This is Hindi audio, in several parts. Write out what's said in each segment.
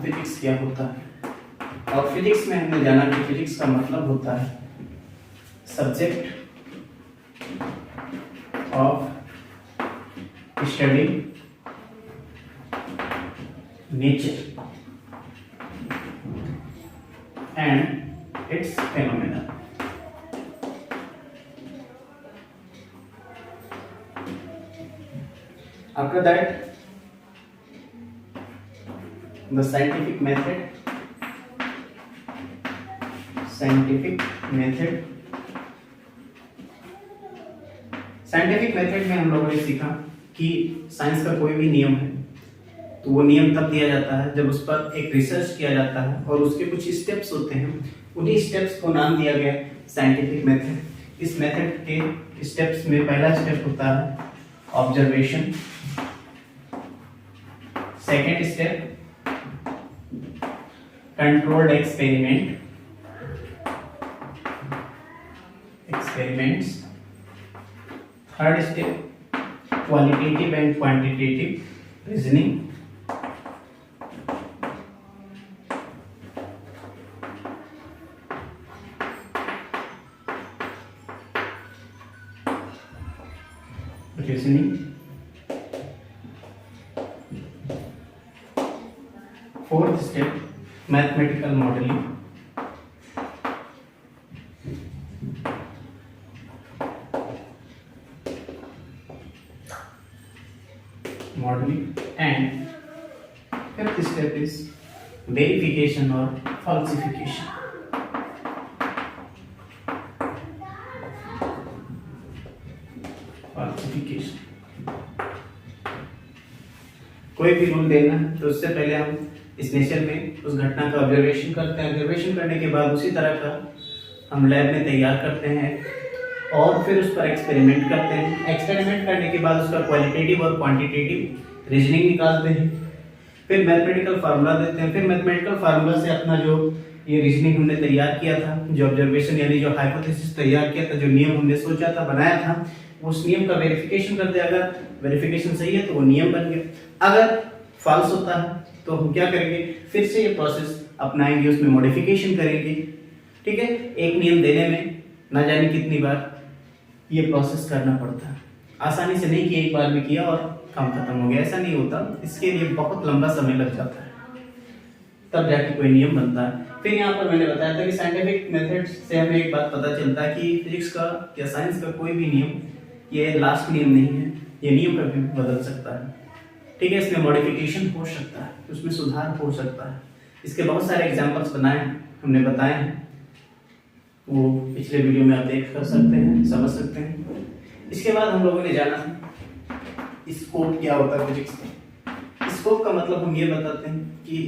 फिजिक्स क्या होता है। और फिजिक्स में हमने जाना कि फिजिक्स का मतलब होता है subject of study nature and it's phenomena. After that, the scientific method में हम लोगों ने सीखा कि साइंस का कोई भी नियम है तो वो नियम तब दिया जाता है जब उस पर एक रिसर्च किया जाता है और उसके कुछ स्टेप्स होते हैं, उन्हीं स्टेप्स को नाम दिया गया साइंटिफिक मेथड। इस मेथड के स्टेप्स में पहला स्टेप होता है observation, second step controlled experiments, third step qualitative and quantitative reasoning, fourth step mathematical modelling, and fifth step is verification और फॉल्सिफिकेशन। कोई भी रूल देना है तो उससे पहले हम इस नेचर में उस घटना का ऑब्जर्वेशन करते हैं। ऑब्जर्वेशन करने के बाद उसी तरह का हम लैब में तैयार करते हैं और फिर उस पर एक्सपेरिमेंट करते हैं। एक्सपेरिमेंट करने के बाद उसका क्वालिटेटिव और क्वांटिटेटिव रीजनिंग निकालते हैं, फिर मैथमेटिकल फार्मूला देते हैं। फिर मैथमेटिकल फार्मूला से अपना जो ये रीजनिंग हमने तैयार किया था, जो ऑब्जर्वेशन यानी जो हाइपोथेसिस तैयार किया था, जो नियम हमने सोचा था, बनाया था, उस नियम का वेरिफिकेशन करते हैं। अगर वेरिफिकेशन सही है तो वो नियम बन गया। अगर फॉल्स होता है तो हम क्या करेंगे, फिर से ये प्रोसेस अपनाएंगे, उसमें मॉडिफिकेशन करेंगे। ठीक है, एक नियम देने में ना जाने कितनी बार ये प्रोसेस करना पड़ता है। आसानी से नहीं कि एक बार में किया और काम खत्म हो गया, ऐसा नहीं होता। इसके लिए बहुत लंबा समय लग जाता है, तब जाके कोई नियम बनता है। फिर यहाँ पर मैंने बताया था कि साइंटिफिक मेथड से हमें एक बात पता चलता है कि फिजिक्स का या साइंस का कोई भी नियम ये लास्ट नियम नहीं है, ये नियम कभी बदल सकता है। ठीक है, इसमें मॉडिफिकेशन हो सकता है, उसमें सुधार हो सकता है। इसके बहुत सारे एग्जांपल्स बनाए हैं, हमने बताए हैं, वो पिछले वीडियो में आप देख कर सकते हैं, समझ सकते हैं। इसके बाद हम लोगों ने जाना स्कोप क्या होता है फिजिक्स में। स्कोप का मतलब हम ये बताते हैं कि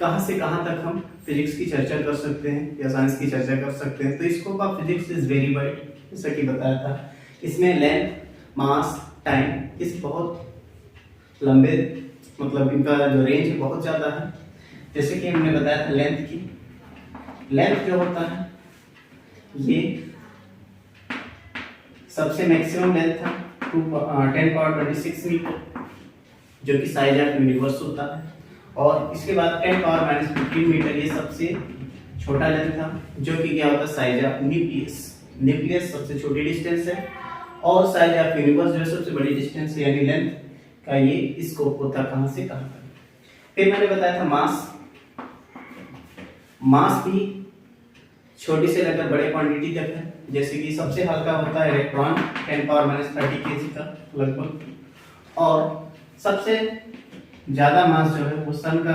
कहाँ से कहाँ तक हम फिजिक्स की चर्चा कर सकते हैं या साइंस की चर्चा कर सकते हैं। तो scope of physics is very wide, जैसा कि बताया था। इसमें लेंथ, मास, टाइम, इस बहुत लंबे, मतलब इनका जो रेंज है बहुत ज़्यादा है। जैसे कि हमने बताया था लेंथ की, लेंथ जो होता है ये सबसे मैक्सिमम लेंथ था 10⁻26 मीटर, जो कि साइज ऑफ यूनिवर्स होता है। और इसके बाद 10⁻15 मीटर ये सबसे छोटा लेंथ था, जो कि क्या होता है साइज ऑफ न्यूक्लियस। न्यूक्लियस सबसे छोटी डिस्टेंस है और साइज ऑफ यूनिवर्स जो है सबसे बड़ी डिस्टेंस है, यानी लेंथ का ये स्कोप होता है कहां से कहां तक। फिर मैंने बताया था मास। मास भी छोटी से लेकर बड़े क्वांटिटी तक है, जैसे कि सबसे हल्का होता है इलेक्ट्रॉन 10⁻30 kg का लगभग, और सबसे ज्यादा मास जो है वो सन का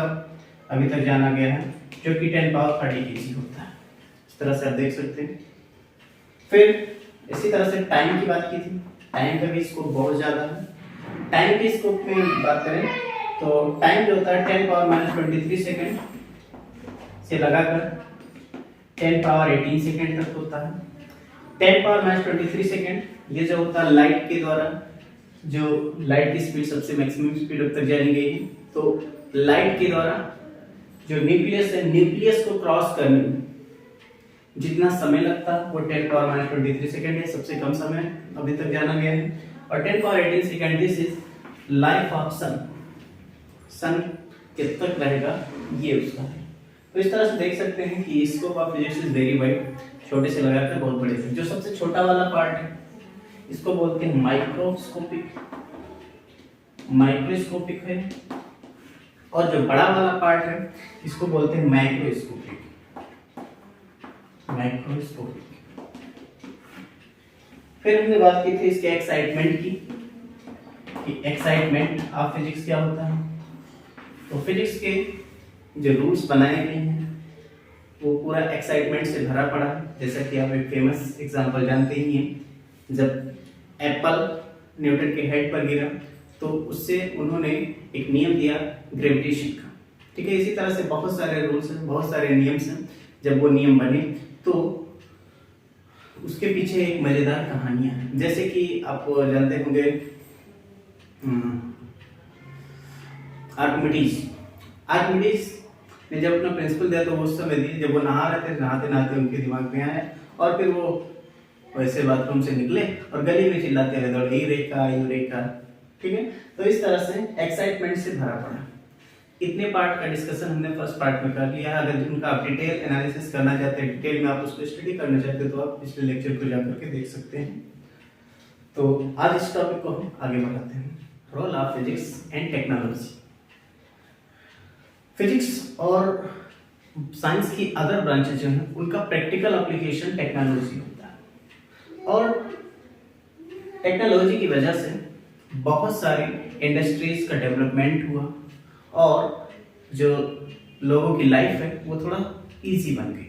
अभी तक जाना गया है, जो कि 10⁻30 kg होता है। इस तरह से आप देख सकते हैं। फिर इसी तरह से टाइम की बात की थी, टाइम का भी स्कोप बहुत ज्यादा है। टाइम के स्कोप में बात करें तो टाइम जो होता है 10⁻23 सेकेंड से लगाकर 10⁻18 सेकेंड तक होता है। 10⁻23 सेकेंड ये जो होता है लाइट के द्वारा, जो लाइट की स्पीड सबसे मैक्सिमम स्पीड तक जानी गई है, तो लाइट के द्वारा जो न्यूक्लियस है, न्यूक्लियस को क्रॉस करने में जितना समय लगता है वो 10⁻23 सेकेंड है, सबसे कम समय अभी तक जाना गया है। और 10⁻18 second this is life of sun. Sun कितना तक रहेगा ये उसका है। तो इस तरह से देख सकते हैं कि scope of physics is very wide, छोटे से लगाकर बहुत बड़े से। जो सबसे छोटा वाला पार्ट है इसको बोलते हैं माइक्रोस्कोपिक, माइक्रोस्कोपिक है। और जो बड़ा वाला पार्ट है इसको बोलते हैं मैक्रोस्कोपिक, मैक्रोस्कोपिक। फिर हमने बात की थी इसके एक्साइटमेंट की, कि एक्साइटमेंट ऑफ फिजिक्स क्या होता है। तो फिजिक्स के जो रूल्स बनाए गए हैं वो पूरा एक्साइटमेंट से भरा पड़ा है। जैसा कि आप एक फेमस एग्जांपल जानते ही हैं, जब एप्पल न्यूटन के हेड पर गिरा तो उससे उन्होंने एक नियम दिया ग्रेविटेशन का, ठीक है। इसी तरह से बहुत सारे रूल्स हैं, बहुत सारे नियम्स हैं। जब वो नियम बने तो उसके पीछे एक मजेदार कहानियां हैं। जैसे कि आप जानते होंगे आर्किमिडीज ने जब अपना प्रिंसिपल दिया तो वो उस समय दिए जब वो नहा रहे थे, नहाते नहाते उनके दिमाग में आया और फिर वो वैसे बाथरूम से निकले और गली में चिल्लाते रहे दौड़े यूरेका यूरेका, ठीक है। तो इस तरह से एक्साइटमेंट से भरा पड़ा। इतने पार्ट का डिस्कशन हमने फर्स्ट पार्ट में कर लिया। अगर उनका आप डिटेल एनालिसिस करना चाहते हैं, डिटेल में आप उसको स्टडी करना चाहते हैं तो आप पिछले लेक्चर को जाकर के देख सकते हैं। तो आज इस टॉपिक को हम आगे बढ़ाते हैं, role of physics and technology. Physics और साइंस की अदर ब्रांचेज जो हैं उनका प्रैक्टिकल एप्लीकेशन टेक्नोलॉजी होता है। और टेक्नोलॉजी की वजह से बहुत सारी इंडस्ट्रीज का डेवलपमेंट हुआ और जो लोगों की लाइफ है वो थोड़ा इजी बन गई।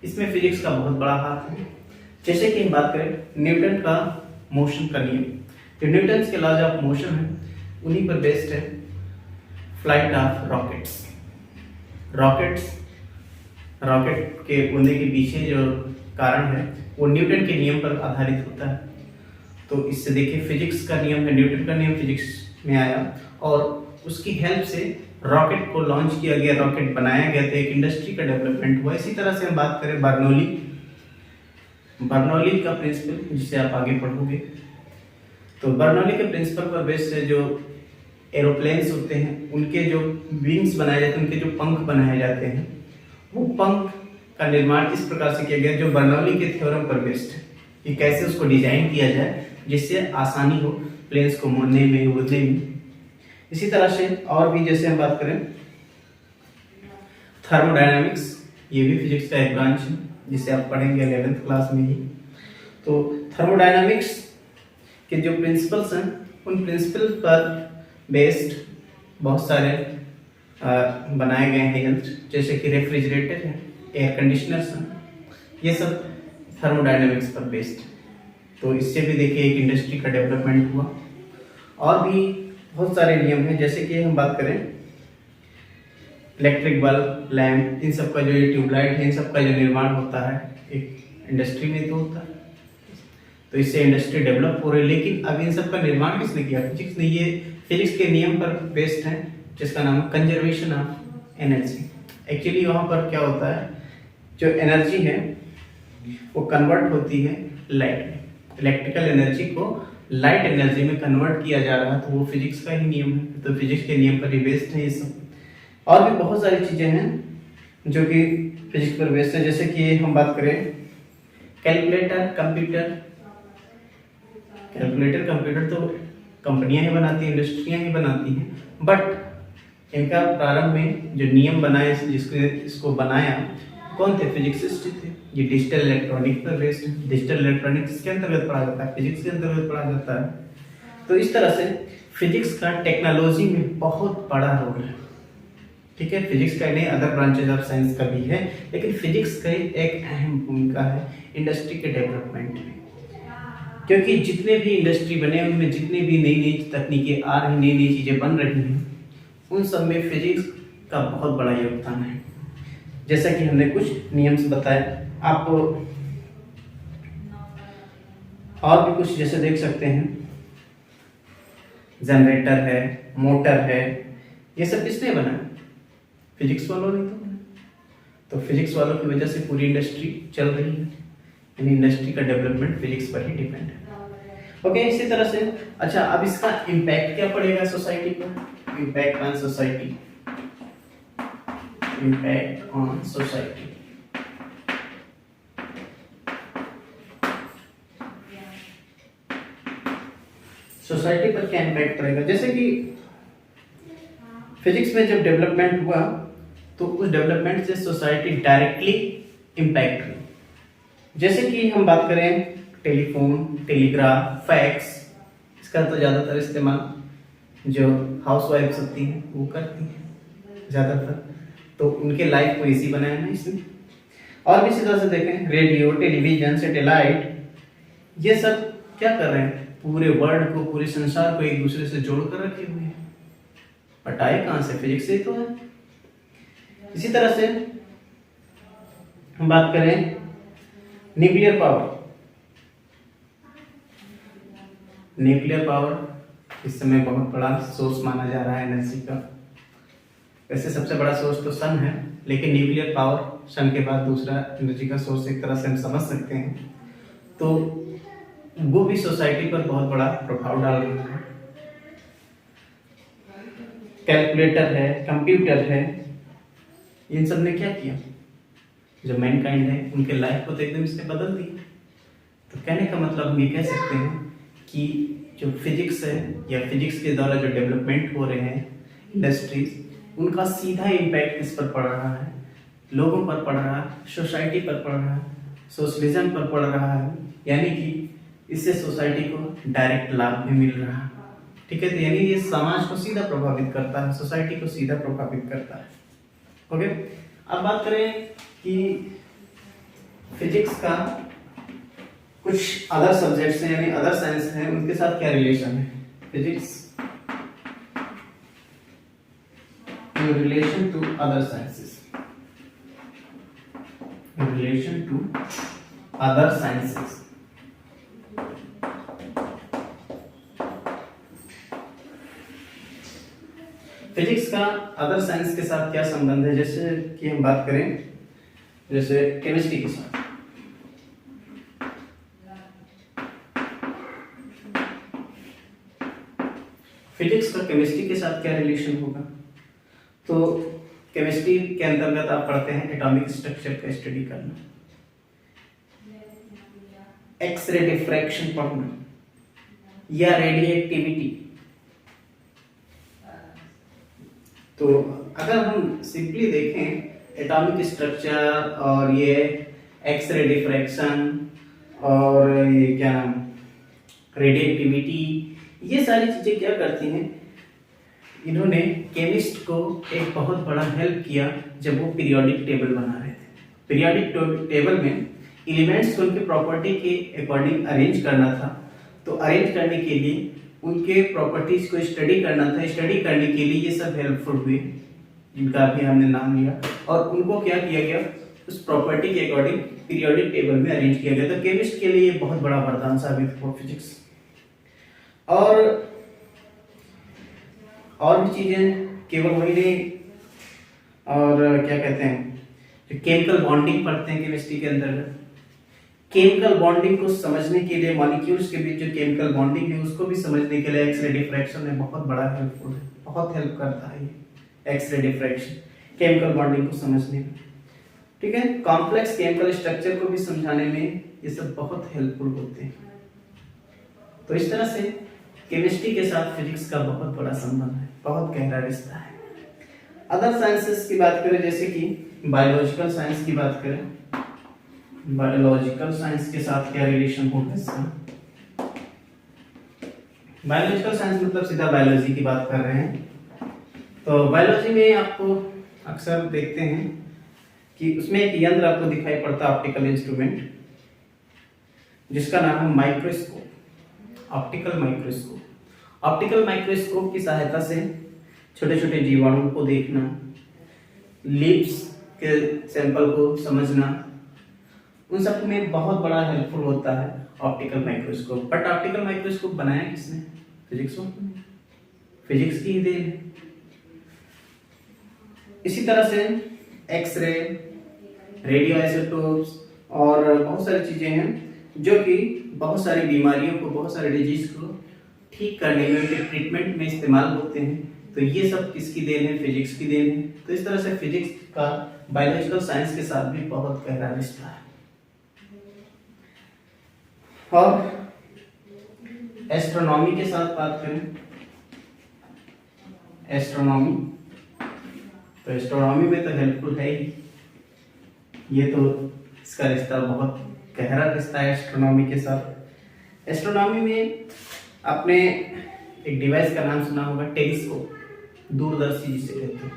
इसमें फिजिक्स का बहुत बड़ा हाथ है। जैसे कि हम बात करें न्यूटन का मोशन का नियम, जो न्यूटन के लॉज ऑफ मोशन है उन्हीं पर बेस्ड है फ्लाइट ऑफ रॉकेट्स। रॉकेट के उड़ने के पीछे जो कारण है वो न्यूटन के नियम पर आधारित होता है। तो इससे देखिए फिजिक्स का नियम है, न्यूटन का नियम फिजिक्स में आया और उसकी हेल्प से रॉकेट को लॉन्च किया गया, रॉकेट बनाया गया, तो एक इंडस्ट्री का डेवलपमेंट हुआ। इसी तरह से हम बात करें बर्नौली का प्रिंसिपल, जिसे आप आगे पढ़ोगे। तो बर्नौली के प्रिंसिपल पर बेस से जो एरोप्लेन्स होते हैं उनके जो विंग्स बनाए जाते हैं, उनके जो पंख बनाए जाते हैं, वो पंख का निर्माण इस प्रकार से किया गया जो बर्नौली के थ्योरम पर बेस्ड है कि कैसे उसको डिजाइन किया जाए जिससे आसानी हो प्लेन्स को मोड़ने में, उड़ने में। इसी तरह से और भी जैसे हम बात करें थर्मोडायनामिक्स, ये भी फिजिक्स का एक ब्रांच है जिसे आप पढ़ेंगे 11th क्लास में ही। तो थर्मोडायनामिक्स के जो प्रिंसिपल्स हैं उन प्रिंसिपल पर बेस्ड बहुत सारे बनाए गए हैं यंत्र, जैसे कि रेफ्रिजरेटर है, एयर कंडीशनर्स हैं, ये सब थर्मोडायनामिक्स पर बेस्ड। तो इससे भी देखिए एक इंडस्ट्री का डेवलपमेंट हुआ। और भी बहुत सारे नियम हैं, जैसे कि हम बात करें इलेक्ट्रिक बल्ब, लैंप, इन सब का जो ये ट्यूबलाइट है, इन सब का जो निर्माण होता है एक इंडस्ट्री में तो होता है। तो इससे इंडस्ट्री डेवलप हो रही है। लेकिन अब इन सब का निर्माण किसने किया? फिजिक्स ने। ये फिजिक्स के नियम पर बेस्ड है जिसका नाम है कंजर्वेशन ऑफ एनर्जी। एक्चुअली वहाँ पर क्या होता है, जो एनर्जी है वो कन्वर्ट होती है लाइट में। इलेक्ट्रिकल एनर्जी को लाइट एनर्जी में कन्वर्ट किया जा रहा है, तो वो फिजिक्स का ही नियम है। तो फिजिक्स के नियम पर ही बेस्ड है ये सब। और भी बहुत सारी चीजें हैं जो कि फिजिक्स पर बेस्ड है, जैसे कि हम बात करें कैलकुलेटर, कंप्यूटर तो कंपनियां ही बनाती हैं, इंडस्ट्रियां ही बनाती हैं, बट इनका प्रारंभ में जो नियम बनाए, इसको बनाया कौन थे? फिजिक्सिस्ट थे। ये डिजिटल इलेक्ट्रॉनिक पर बेस्ड है। डिजिटल इलेक्ट्रॉनिक्स किसके अंतर्गत पढ़ा जाता है? फिजिक्स के अंतर्गत पढ़ा जाता है। तो इस तरह से फिजिक्स का टेक्नोलॉजी में बहुत बड़ा रोल है, ठीक है। फिजिक्स का नहीं, अदर ब्रांचेज ऑफ साइंस का भी है, लेकिन फिजिक्स का एक अहम भूमिका है इंडस्ट्री के डेवलपमेंट में। क्योंकि जितने भी इंडस्ट्री बने उनमें जितनी भी नई नई तकनीकें आ रही, नई नई चीजें बन रही हैं, उन सब में फिजिक्स का बहुत बड़ा योगदान है। जैसा कि हमने कुछ नियम्स बताए, आप और भी कुछ जैसे देख सकते हैं, जनरेटर है, मोटर है, ये सब किसने बनाया? फिजिक्स वालों ने तो बनाया। तो फिजिक्स वालों की वजह से पूरी इंडस्ट्री चल रही है, यानी इंडस्ट्री का डेवलपमेंट फिजिक्स पर ही डिपेंड है। ओके, इसी तरह से अच्छा, अब इसका इम्पैक्ट क्या पड़ेगा सोसाइटी पर? Impact on society. impact on society. Society पर क्या इम्पैक्ट करेगा? जैसे कि फिजिक्स में जब डेवलपमेंट हुआ तो उस डेवलपमेंट से सोसाइटी डायरेक्टली इम्पैक्ट हुई। जैसे कि हम बात करें टेलीफोन, टेलीग्राफ, फैक्स, इसका तो ज़्यादातर इस्तेमाल जो हाउस वाइफ्स होती हैं वो करती हैं ज़्यादातर, तो उनके लाइफ को इजी बनाया ना इसने। और भी इसी तरह से देखें रेडियो, टेलीविजन, सैटेलाइट, ये सब क्या कर रहे हैं? पूरे वर्ल्ड को, पूरे संसार को एक दूसरे से जोड़ कर रखे हुए हैं। बट आए कहाँ से? फिजिक्स से तो है। इसी तरह से हम बात करें न्यूक्लियर पावर। न्यूक्लियर पावर इस समय बहुत बड़ा सोर्स माना जा रहा है एनर्जी का। वैसे सबसे बड़ा सोर्स तो सन है, लेकिन न्यूक्लियर पावर सन के बाद दूसरा एनर्जी का सोर्स एक तरह से हम समझ सकते हैं। तो वो भी सोसाइटी पर बहुत बड़ा प्रभाव डाल रहा है। कैलकुलेटर है, कंप्यूटर है, इन सब ने क्या किया? जो मैनकाइंड है उनके लाइफ को तो एकदम इसने बदल दिया। तो कहने का मतलब हम ये कह सकते हैं कि जो फिजिक्स है या फिजिक्स के द्वारा जो डेवलपमेंट हो रहे हैं इंडस्ट्रीज, उनका सीधा इम्पैक्ट इस पर पड़ रहा है, लोगों पर पड़ रहा है, सोसाइटी पर पड़ रहा है, सोशलिज्म पर पड़ रहा है। यानी कि इससे सोसाइटी को डायरेक्ट लाभ भी मिल रहा है। ठीक है, तो यानी ये समाज को सीधा प्रभावित करता है, सोसाइटी को सीधा प्रभावित करता है। ओके, अब बात करें कि फिजिक्स का कुछ अदर सब्जेक्ट्स हैं यानी अदर साइंस हैं, उनके साथ क्या रिलेशन है। Physics in relation to other sciences, in relation to other sciences. Physics का अदर साइंस के साथ क्या संबंध है? जैसे कि हम बात करें जैसे केमिस्ट्री के साथ। फिजिक्स का केमिस्ट्री के साथ क्या रिलेशन होगा? तो केमिस्ट्री के अंतर्गत आप पढ़ते हैं एटॉमिक स्ट्रक्चर का स्टडी करना, एक्सरे डिफ्रैक्शन पढ़ना या रेडिएटिविटी। तो अगर हम सिंपली देखें एटॉमिक स्ट्रक्चर और ये एक्सरे डिफ्रैक्शन और ये क्या नाम रेडिएटिविटी, ये सारी चीजें क्या करती हैं? इन्होंने केमिस्ट को एक बहुत बड़ा हेल्प किया जब वो पीरियोडिक टेबल बना रहे थे। पीरियोडिक टेबल में एलिमेंट्स को उनके प्रॉपर्टी के अकॉर्डिंग अरेंज करना था। तो अरेंज करने के लिए उनके प्रॉपर्टीज को स्टडी करना था। स्टडी करने के लिए ये सब हेल्पफुल हुए जिनका अभी हमने नाम लिया, और उनको क्या किया गया? उस प्रॉपर्टी के अकॉर्डिंग पीरियोडिक टेबल में अरेंज किया गया। तो केमिस्ट के लिए बहुत बड़ा वरदान साबित हुआ फिजिक्स। और भी चीजें केवल वही नहीं, और क्या कहते हैं जो केमिकल बॉन्डिंग पढ़ते हैं केमिस्ट्री के अंदर, केमिकल बॉन्डिंग को समझने के लिए मॉलिक्यूल्स के बीच जो केमिकल बॉन्डिंग है उसको भी समझने के लिए एक्सरे डिफ्रैक्शन में बहुत बड़ा हेल्पफुल है, बहुत हेल्प करता है ये एक्सरे डिफ्रैक्शन केमिकल बॉन्डिंग को समझने में। ठीक है, कॉम्प्लेक्स केमिकल स्ट्रक्चर को भी समझाने में ये सब बहुत हेल्पफुल होते हैं। तो इस तरह से केमिस्ट्री के साथ फिजिक्स का बहुत बड़ा संबंध है, बहुत गहरा रिश्ता है। अदर साइंसेस की बात करें, जैसे कि बायोलॉजिकल साइंस की बात करें, बायोलॉजिकल साइंस के साथ क्या रिलेशन होगा इसका? बायोलॉजिकल साइंस मतलब सीधा बायोलॉजी की बात कर रहे हैं। तो बायोलॉजी में आपको अक्सर देखते हैं कि उसमें एक यंत्र आपको दिखाई पड़ता है, ऑप्टिकल इंस्ट्रूमेंट, जिसका नाम है microscope, optical microscope. Optical microscope की सहायता से छोटे छोटे जीवाणुओं को देखना, लिप्स के सैंपल को समझना, उन सब में बहुत बड़ा हेल्पफुल होता है optical microscope. But optical microscope बनाया किसने? फिजिक्स ने, फिजिक्स की ही देन है। इसी तरह से एक्सरे, रेडियो आइसोटोप्स और बहुत सारी चीजें हैं जो कि बहुत सारी बीमारियों को, बहुत सारे डिजीज को ठीक करने में, उनके ट्रीटमेंट में इस्तेमाल होते हैं। तो ये सब किसकी देन है? फिजिक्स की देन है। तो इस तरह से फिजिक्स का बायोलॉजिकल साइंस के साथ भी बहुत गहरा रिश्ता है। और एस्ट्रोनॉमी के साथ बात करें, एस्ट्रोनॉमी, तो एस्ट्रोनॉमी में तो हेल्पफुल है ही, ये तो इसका रिश्ता बहुत गहरा रिश्ता है एस्ट्रोनॉमी के साथ। एस्ट्रोनॉमी में आपने एक डिवाइस का नाम सुना होगा, टेलीस्कोप, दूरदर्शी जिसे कहते हैं।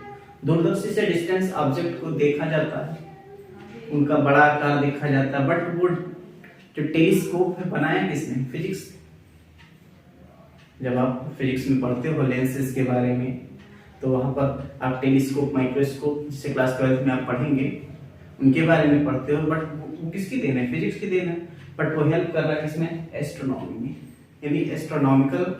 दूरदर्शी से डिस्टेंस ऑब्जेक्ट को देखा जाता है, उनका बड़ा आकार देखा जाता है, बट वो जो टेलीस्कोप है बनाया किसने? फिजिक्स। जब आप फिजिक्स में पढ़ते हो लेंसेज के बारे में, तो वहां पर आप टेलीस्कोप, माइक्रोस्कोप, जिसे क्लास 12 में आप पढ़ेंगे, उनके बारे में पढ़ते हो, बट वो किसकी देन है? फिजिक्स की देन है। बट वो हेल्प कर रहा है किसमें? एस्ट्रोनॉमी में। यानी एस्ट्रोनॉमिकल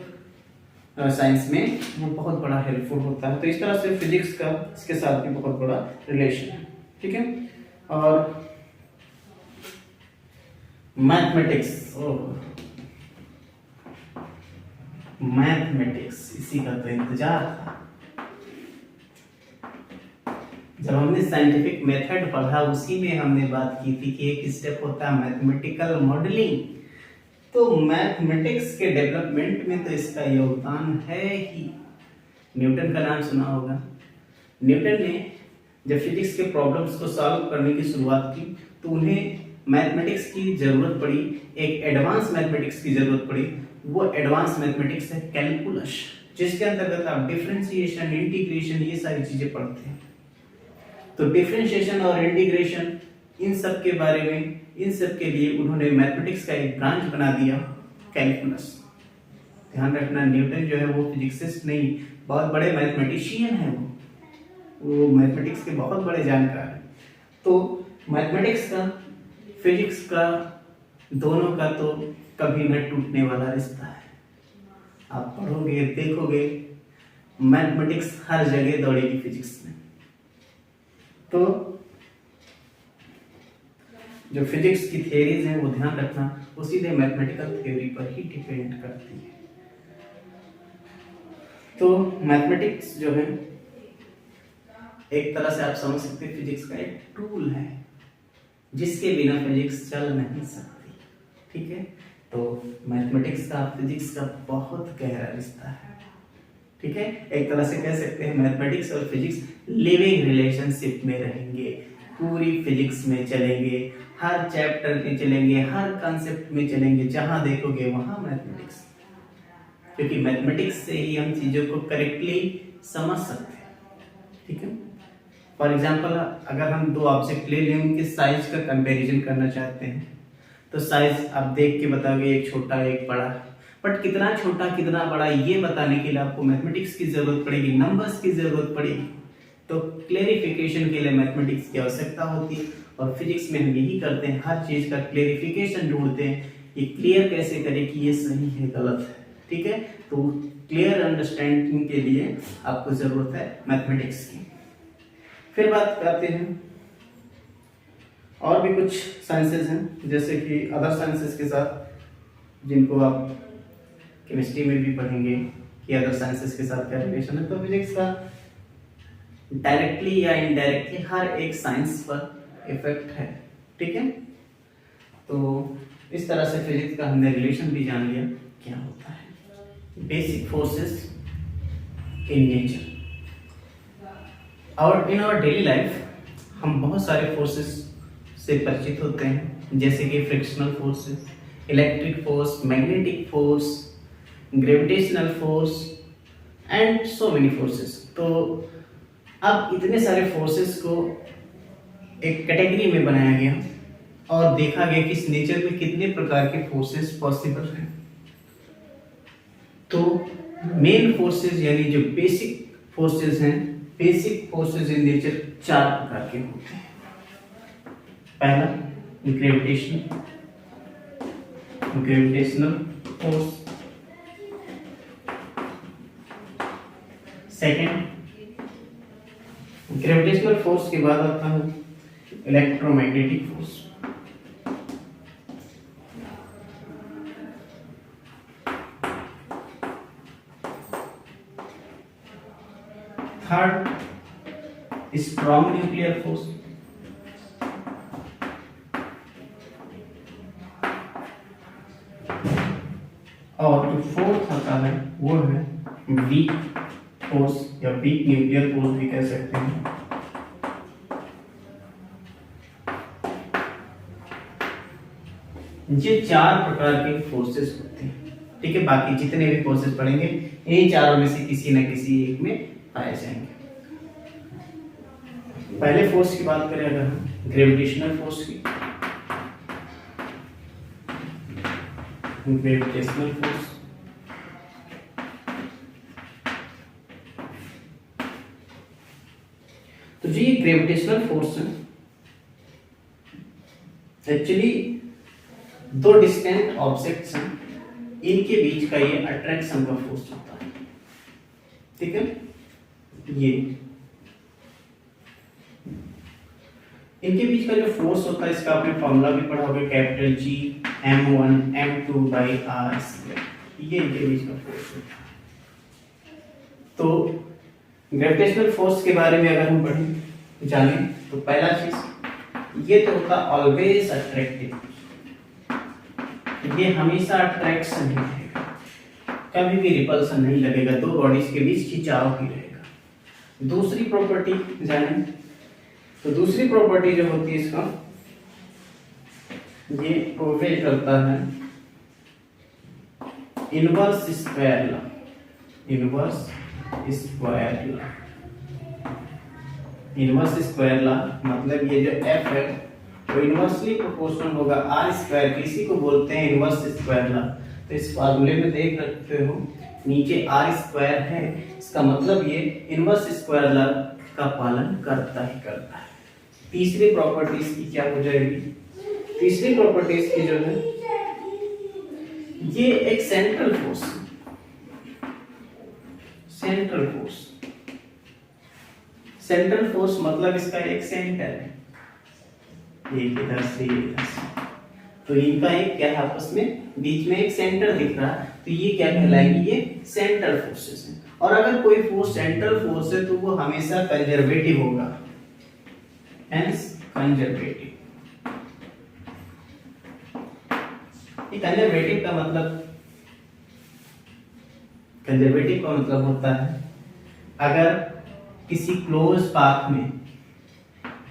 साइंस में वो बहुत बड़ा हेल्पफुल होता है। तो इस तरह से फिजिक्स का इसके साथ भी बहुत बड़ा रिलेशन है, ठीक है। और मैथमेटिक्स, मैथमेटिक्स, इसी का तो इंतजार था। जब हमने साइंटिफिक मेथड पढ़ा, उसी में हमने बात की थी कि एक स्टेप होता है मैथमेटिकल मॉडलिंग। तो मैथमेटिक्स के डेवलपमेंट में तो इसका योगदान है ही। न्यूटन का नाम सुना होगा। न्यूटन ने जब फिजिक्स के प्रॉब्लम्स को सॉल्व करने की शुरुआत की, तो उन्हें मैथमेटिक्स की जरूरत पड़ी, एक एडवांस मैथमेटिक्स की जरूरत पड़ी। वो एडवांस मैथमेटिक्स है कैलकुलस, जिसके अंतर्गत आप डिफरेंशिएशन, इंटीग्रेशन, ये सारी चीजें पढ़ते हैं। तो डिफरेंशिएशन और इंटीग्रेशन, इन सब के बारे में, इन सब के लिए उन्होंने मैथमेटिक्स का एक ब्रांच बना दिया, कैलकुलस। ध्यान रखना, न्यूटन जो है वो फिजिक्सिस्ट नहीं, बहुत बड़े मैथमेटिशियन है। वो मैथमेटिक्स के बहुत बड़े जानकार हैं। तो मैथमेटिक्स का, फिजिक्स का, दोनों का तो कभी न टूटने वाला रिश्ता है। आप पढ़ोगे, देखोगे, मैथमेटिक्स हर जगह दौड़ेगी फिजिक्स में। तो जो फिजिक्स की थ्योरीज हैं, वो ध्यान रखना, वो सीधे मैथमेटिकल थ्योरी पर ही डिपेंड करती है। तो मैथमेटिक्स जो है, एक तरह से आप समझ सकते हैं फिजिक्स का एक टूल है, जिसके बिना फिजिक्स चल नहीं सकती, ठीक है। तो मैथमेटिक्स का, फिजिक्स का बहुत गहरा रिश्ता है, ठीक है। एक तरह से कह सकते हैं मैथमेटिक्स और फिजिक्स लिविंग रिलेशनशिप में रहेंगे, पूरी फिजिक्स में चलेंगे, हर चैप्टर में चलेंगे, हर कॉन्सेप्ट में चलेंगे, जहां देखोगे वहां मैथमेटिक्स, क्योंकि मैथमेटिक्स से ही हम चीजों को करेक्टली समझ सकते हैं, ठीक है। फॉर एग्जाम्पल, अगर हम दो ऑब्जेक्ट ले लें, उनके साइज का कंपैरिजन करना चाहते हैं, तो साइज आप देख के बताओगे, एक छोटा एक बड़ा, बट कितना छोटा कितना बड़ा ये बताने के लिए आपको मैथमेटिक्स की जरूरत पड़ेगी, नंबर्स की जरूरत पड़ेगी। तो क्लेरिफिकेशन के लिए मैथमेटिक्स की आवश्यकता होती है, और फिजिक्स में हम यही करते हैं, हर चीज का क्लेरिफिकेशन ढूंढते हैं, ये क्लियर कैसे करें कि ये सही है गलत है, ठीक है। तो क्लियर अंडरस्टैंडिंग के लिए आपको जरूरत है मैथमेटिक्स की। फिर बात करते हैं, और भी कुछ साइंसेज हैं, जैसे कि अदर साइंसेज के साथ, जिनको आप केमिस्ट्री में भी पढ़ेंगे कि अदर साइंसेज के साथ क्या रिलेशन है। तो फिजिक्स का डायरेक्टली या इनडायरेक्टली हर एक साइंस पर इफेक्ट है, ठीक है। तो इस तरह से फिजिक्स का हमने रिलेशन भी जान लिया क्या होता है। बेसिक फोर्सेस इन नेचर, और इन आवर डेली लाइफ हम बहुत सारे फोर्सेस से परिचित होते हैं, जैसे कि frictional forces, electric force, magnetic force, gravitational force and so many forces. तो अब इतने सारे फोर्सेस को एक कैटेगरी में बनाया गया और देखा गया कि इस नेचर में कितने प्रकार के फोर्सेस पॉसिबल हैं। तो मेन फोर्सेस यानी जो बेसिक फोर्सेस हैं, बेसिक फोर्सेस इन नेचर 4 प्रकार के होते हैं। पहला gravitational force, second gravitational force के बाद आता है electromagnetic force, third strong nuclear force, और जो फोर्थ आता है वो है वीक फोर्स या वीक न्यूक्लियर फोर्स भी कह सकते हैं। ये चार प्रकार के फोर्सेस होते हैं, ठीक है। बाकी जितने भी फोर्सेस पढ़ेंगे इन चारों में से किसी न किसी एक में पाए जाएंगे। पहले फोर्स की बात करें अगर हम ग्रेविटेशनल फोर्स की, ग्रेविटेशनल फोर्स तो जी ये ग्रेविटेशनल फोर्स है एक्चुअली दो डिस्टेंट ऑब्जेक्ट्स हैं, इनके बीच का ये अट्रैक्शन का फोर्स होता है, ठीक है। ये इनके बीच का जो फोर्स होता है इसका आपने फॉर्मूला भी पढ़ा होगा, capital G m1 m2 by r square, ये इनके बीच का फोर्स होता है। तो ग्रेविटेशनल फोर्स के बारे में अगर हम पढ़ें जाने तो पहला चीज ये तो होता ऑलवेज अट्रैक्टिव, ये हमेशा अट्रैक्शन ही रहेगा, कभी भी रिपल्सन नहीं लगेगा, दो बॉडीज के बीच खिंचाव ही रहेगा। दूसरी प्रॉपर्टी जाने तो दूसरी प्रॉपर्टी जो होती है इसका, ये प्रोवाइड करता है inverse square law, inverse square law, inverse square law मतलब ये जो f है वो इनवर्सली प्रोपोर्शनल होगा r स्क्वायर, किसी को बोलते हैं इनवर्स स्क्वायर लॉ। तो इस फार्मूले में देख रखते हो नीचे r स्क्वायर है, इसका मतलब ये इनवर्स स्क्वायर लॉ का पालन करता ही करता है। तीसरी प्रॉपर्टी इसकी क्या हो जाएगी, तीसरी प्रॉपर्टी इसकी जो है ये एक central force, central force, central force मतलब इसका एक सेंटर है, एक इधर से इधर से, तो इनका एक क्या है आपस में बीच में एक सेंटर दिख रहा है, तो ये क्या कहलाएंगे, ये सेंट्रल फोर्सेस हैं। और अगर कोई फोर्स सेंट्रल फोर्स है तो वो हमेशा कंजर्वेटिव होगा, हेंस कंजर्वेटिव। ये कंजर्वेटिव का मतलब, कंजर्वेटिव का मतलब होता है अगर किसी क्लोज पाथ में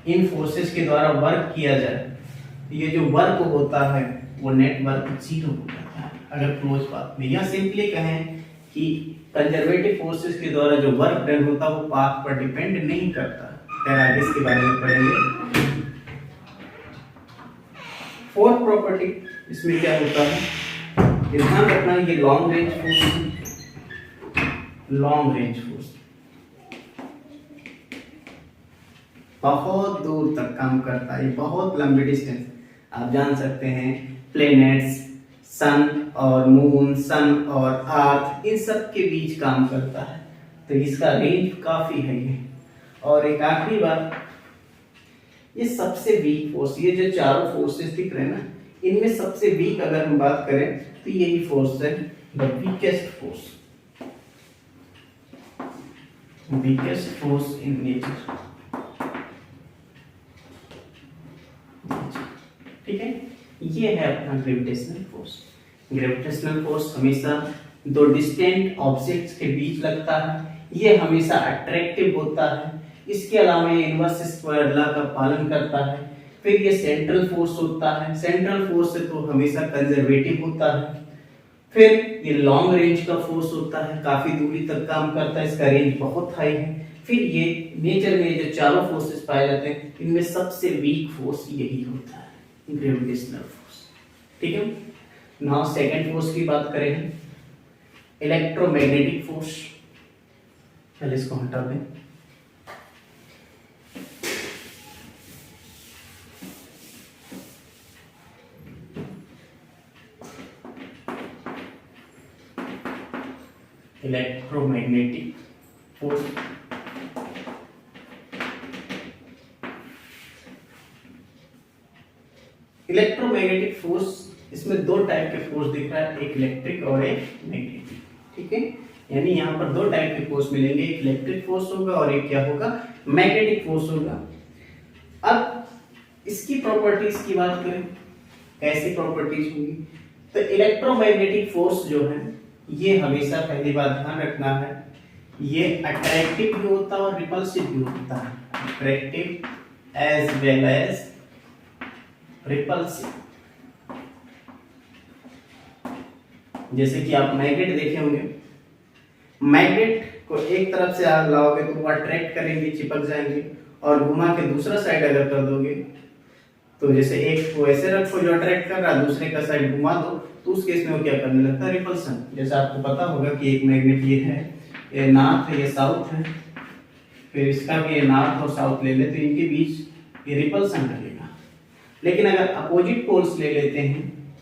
इन फोर्सेस के द्वारा वर्क किया जाए तो ये जो वर्क होता है वो नेटवर्क जीरो हो जाता है अगर क्लोज पाथ में, या सिंपली कहें कि कंजर्वेटिव फोर्सेस के द्वारा जो वर्क डन होता है वो पाथ पर डिपेंड नहीं करता। फिर आगे इसके बारे में पढ़ेंगे। फोर्थ प्रॉपर्टी इसमें क्या होता है, ध्यान रखना ये long range force, long range force बहुत दूर तक काम करता है, बहुत लंबी डिस्टेंस, आप जान सकते हैं प्लेनेट्स, सन और मून, सन और अर्थ, इन सब के बीच काम करता है, तो इसका रेंज काफी है ये। और एक आखिरी बात, ये सबसे वीक फोर्स, ये जो चारों फोर्सेस दिख रहे हैं ना, इनमें सबसे वीक अगर हम बात करें तो यही फोर्स है, the weakest force, weakest force in nature, ठीक है। ये है अपना ग्रेविटेशनल फोर्स। ग्रेविटेशनल फोर्स हमेशा दो डिस्टेंट ऑब्जेक्ट्स के बीच लगता है, ये हमेशा अट्रैक्टिव होता है, इसके अलावा ये इनवर्स स्क्वायर लॉ का पालन करता है। फिर ये सेंट्रल फोर्स होता है, सेंट्रल फोर्स से तो हमेशा कंजर्वेटिव होता है। फिर ये लॉन्ग रेंज का फोर्स होता है, काफी दूरी तक काम करता है, इसका रेंज बहुत हाई है। फिर ये नेचर में जो चारों फोर्सेस पाए जाते हैं इनमें सबसे वीक फोर्स यही होता है, ग्रेविटेशनल फोर्स, ठीक है। नाउ सेकंड फोर्स की बात करें, इलेक्ट्रोमैग्नेटिक फोर्स। चलिए इसको हटा दें। इलेक्ट्रोमैग्नेटिक फोर्स इलेक्ट्रोमैग्नेटिक फोर्स, इसमें दो टाइप के फोर्स दिख रहा है, एक इलेक्ट्रिक और एक मैग्नेटिक, ठीक है। यानी यहाँ पर दो टाइप के फोर्स मिलेंगे, एक इलेक्ट्रिक फोर्स होगा और एक क्या होगा, मैग्नेटिक फोर्स होगा। अब इसकी प्रॉपर्टीज की बात करें, कैसी प्रॉपर्टीज होंगी, तो इलेक्ट्रोमैग्नेटिक फोर्स जो है ये हमेशा पहली बात ध्यान रखना है, ये अट्रैक्टिव भी होता है और रिपल्सिव भी होता है, attractive as well as repulsive. जैसे कि आप मैग्नेट देखे होंगे, मैग्नेट को एक तरफ से आग लाओगे तो वो अट्रैक्ट करेंगे, चिपक जाएंगे, और घुमा के दूसरा साइड अगर कर दोगे तो जैसे एक को ऐसे रखो जो अट्रैक्ट कर रहा है, दूसरे का साइड घुमा दो तो उस केस में वो क्या करने लगता है, रिपल्सन। जैसे आपको पता होगा कि एक मैग्नेट ये है, ये नॉर्थ है, ये साउथ है, फिर इसका भी ये नॉर्थ और साउथ ले ले तो इनके बीच ये रिपल्सन लगेगा। लेकिन अगर अपोजिट पोल्स ले लेते हैं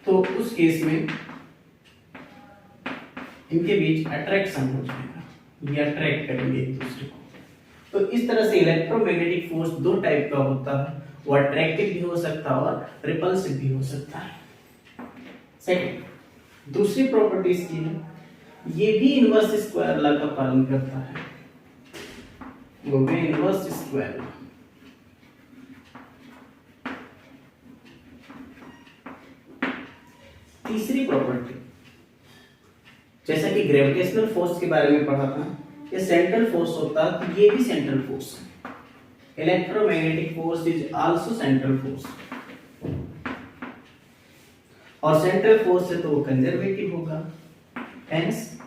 तो उस केस में इनके बीच अट्रैक्शन हो जाएगा, ये अट्रैक्ट करेंगे एक दूसरे को। तो इस तरह से इलेक्ट्रोमैग्नेटिक फोर्स दो टाइप का होता है, वो अट्रैक्टिव भी हो सकता है और रिपल्सिव भी हो सकता है। सेकंड, दूसरी प्रॉपर्टीज की है, ये भी इनवर्स स्क्वायर लॉ का पालन करता है, वो भी इनवर्स स्क्वायर लॉ। तीसरी प्रॉपर्टी, जैसा कि ग्रेविटेशनल फोर्स के बारे में पढ़ा था, ये सेंट्रल फोर्स होता है, तो ये भी सेंट्रल फोर्स है। Electromagnetic force is also central force, और सेंट्रल फोर्स है तो वो कंजर्वेटिव होगा, हेंस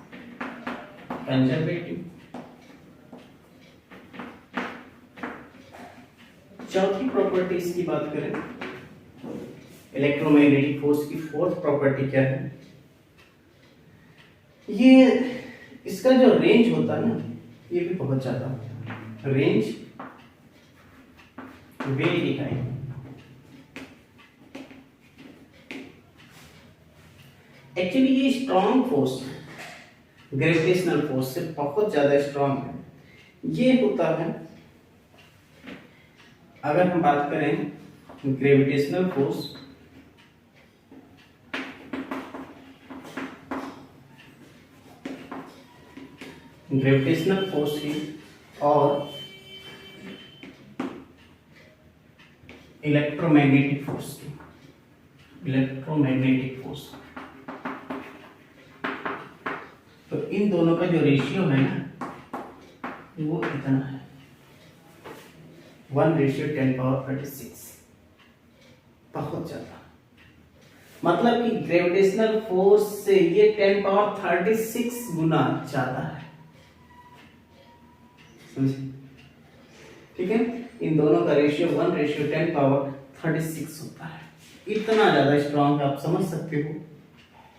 कंजर्वेटिव। चौथी प्रॉपर्टी इसकी बात करें, इलेक्ट्रोमैग्नेटिक फोर्स की फोर्थ प्रॉपर्टी क्या है, ये इसका जो रेंज होता है ना, ये भी बहुत ज्यादा होता है, रेंज वेरी हाई। एक्चुअली ये स्ट्रॉन्ग फोर्स है, ग्रेविटेशनल फोर्स से बहुत ज्यादा स्ट्रॉन्ग है। ये होता है, अगर हम बात करें ग्रेविटेशनल फोर्स, ग्रेविटेशनल फोर्स की और इलेक्ट्रोमैग्नेटिक फोर्स की, इलेक्ट्रोमैग्नेटिक फोर्स, तो इन दोनों का जो रेशियो है ना वो इतना है, 1:10⁻36, बहुत ज्यादा। मतलब कि ग्रेविटेशनल फोर्स से ये 10⁻36 गुना ज्यादा है, समझे? ठीक है, इन दोनों का रेशियो 1:10⁻36 होता है। इतना ज्यादा स्ट्रॉन्ग है, आप समझ सकते हो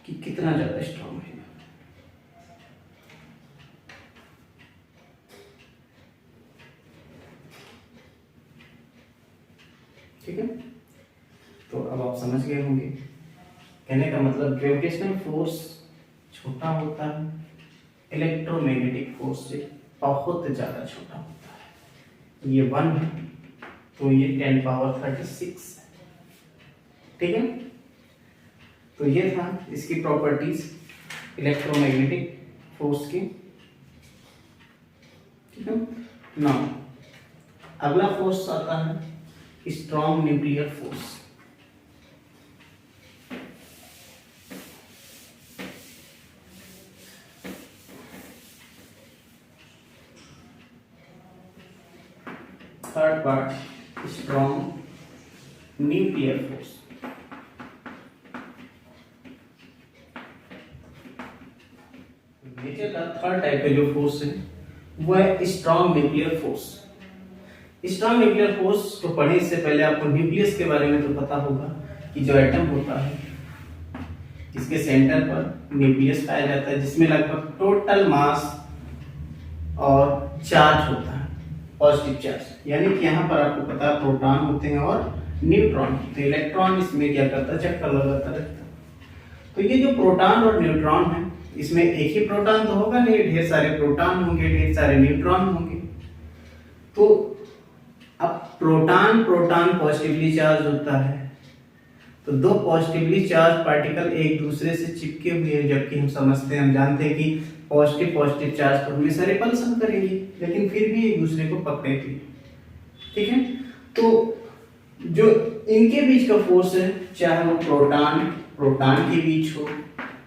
कि कितना ज्यादा स्ट्रॉन्ग है। ठीक है, तो अब आप समझ गए होंगे, कहने का मतलब ग्रेविटेशनल फोर्स छोटा होता है, इलेक्ट्रोमैग्नेटिक फोर्स से बहुत ज्यादा छोटा होता है। ये 1 है तो ये 10⁻36 है। ठीक है, तो ये था इसकी प्रॉपर्टीज इलेक्ट्रोमैग्नेटिक फोर्स की। ठीक है, नाउ अगला फोर्स आता है strong nuclear force. Third part, strong nuclear force. Nature का थर्ड टाइप का जो फोर्स है वो है strong nuclear force. Strong nuclear force को पढ़ने से पहले आपको न्यूक्लियस के बारे में तो पता होगा कि जो एटम होता है इसके सेंटर पर न्यूक्लियस पाया जाता है, जिसमें लगभग टोटल मास और चार्ज होता है, पॉजिटिव चार्ज। यानी कि यहाँ पर आपको पता है प्रोटॉन होते हैं और न्यूट्रॉन होते हैं। इलेक्ट्रॉन इसमें क्या करता है, चक्कर लगाता रहता है। तो ये जो प्रोटॉन और न्यूट्रॉन है, इसमें एक ही प्रोटॉन तो होगा नहीं, ढेर सारे प्रोटॉन होंगे, ढेर सारे न्यूट्रॉन होंगे। तो अब प्रोटॉन पॉजिटिवली चार्ज होता है, तो दो पॉजिटिवली चार्ज पार्टिकल एक दूसरे से चिपके हुए हैं, जबकि हम समझते हैं, हम जानते हैं कि पॉजिटिव पॉजिटिव चार्ज तो हमेशा रिपल्सन करेंगे, लेकिन फिर भी एक दूसरे को पकड़ेंगे। ठीक है, तो जो इनके बीच का फोर्स है, चाहे वो प्रोटॉन प्रोटॉन के बीच हो,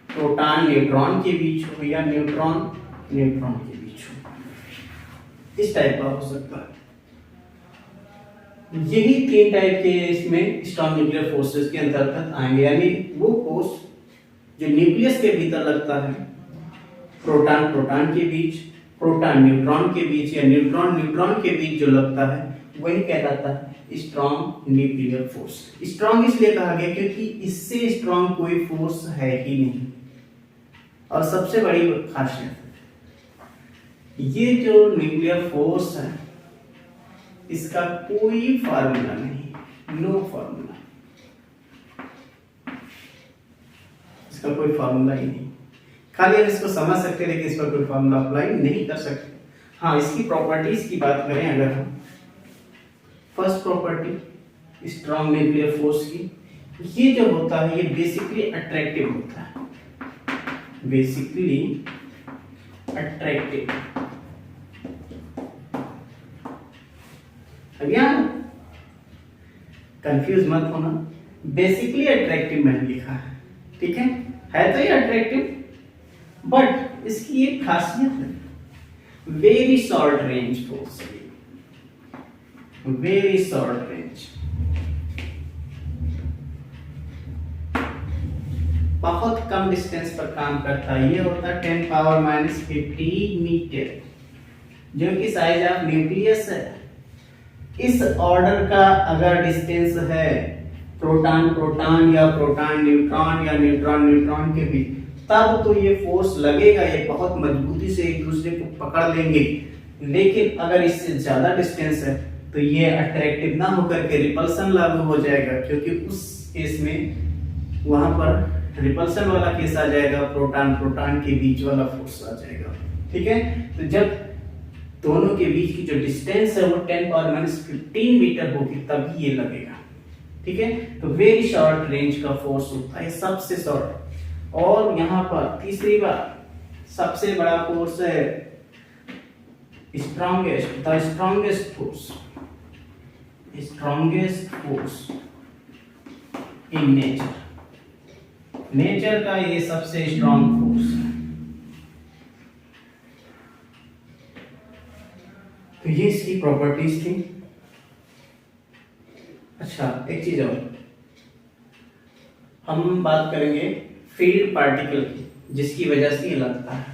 प्रोटॉन न्यूट्रॉन के बीच हो, या न्यूट्रॉन न्यूट्रॉन के बीच हो, इस टाइप का हो सकता है। यही तीन टाइप के इसमें स्ट्रॉन्ग न्यूक्लियर फोर्सेस के अंतर्गत आएंगे, यानी वो फोर्स जो न्यूक्लियस के भीतर लगता है, प्रोटॉन प्रोटॉन के बीच, प्रोटॉन न्यूट्रॉन के बीच, या न्यूट्रॉन न्यूट्रॉन के बीच जो लगता है, वही कहलाता है स्ट्रॉन्ग न्यूक्लियर फोर्स। स्ट्रॉन्ग इसलिए कहा गया क्योंकि इससे स्ट्रॉन्ग कोई फोर्स है ही नहीं। और सबसे बड़ी खासियत, ये जो न्यूक्लियर फोर्स है, इसका कोई फार्मूला नहीं, नो फार्मूला, इसका कोई फार्मूला ही नहीं। खाली हम इसको समझ सकते हैं, लेकिन इस पर कोई फार्मूला अप्लाई नहीं कर सकते। हाँ, इसकी प्रॉपर्टीज की बात करें अगर हम, first property strong nuclear force की, ये जो होता है ये बेसिकली अट्रैक्टिव होता है, बेसिकली अट्रैक्टिव। अब यहाँ कंफ्यूज मत होना, बेसिकली अट्रैक्टिव मैंने लिखा है, ठीक है तो ये अट्रैक्टिव, बट इसकी एक खासियत है, very short range force, very short range, बहुत कम डिस्टेंस पर काम करता है। ये होता है 10⁻⁻15 मीटर, जो कि साइज ऑफ न्यूक्लियस है। इस ऑर्डर का अगर डिस्टेंस है प्रोटॉन प्रोटॉन या प्रोटॉन न्यूट्रॉन या न्यूट्रॉन न्यूट्रॉन के बीच, तब तो ये फोर्स लगेगा, ये बहुत मजबूती से एक दूसरे को पकड़ लेंगे। लेकिन अगर इससे ज्यादा डिस्टेंस है तो ये अट्रैक्टिव ना होकर के रिपल्सन लागू हो जाएगा, क्योंकि उस केस में वहां पर रिपल्सन वाला केस आ जाएगा, प्रोटॉन प्रोटॉन के बीच वाला फोर्स आ जाएगा। ठीक है, तो जब दोनों के बीच की जो डिस्टेंस है वो 10⁻⁻15 मीटर होगी, तभी ये लगेगा। ठीक है, तो वेरी शॉर्ट रेंज का फोर्स होता है, सबसे शॉर्ट। और यहाँ पर तीसरी बात, सबसे बड़ा फोर्स है strongest, the strongest force, strongest force in nature, nature का ये सबसे स्ट्रॉन्ग फोर्स है। तो ये इसकी प्रॉपर्टीज थी। अच्छा, एक चीज और, हम बात करेंगे फील्ड पार्टिकल की, जिसकी वजह से ये लगता है,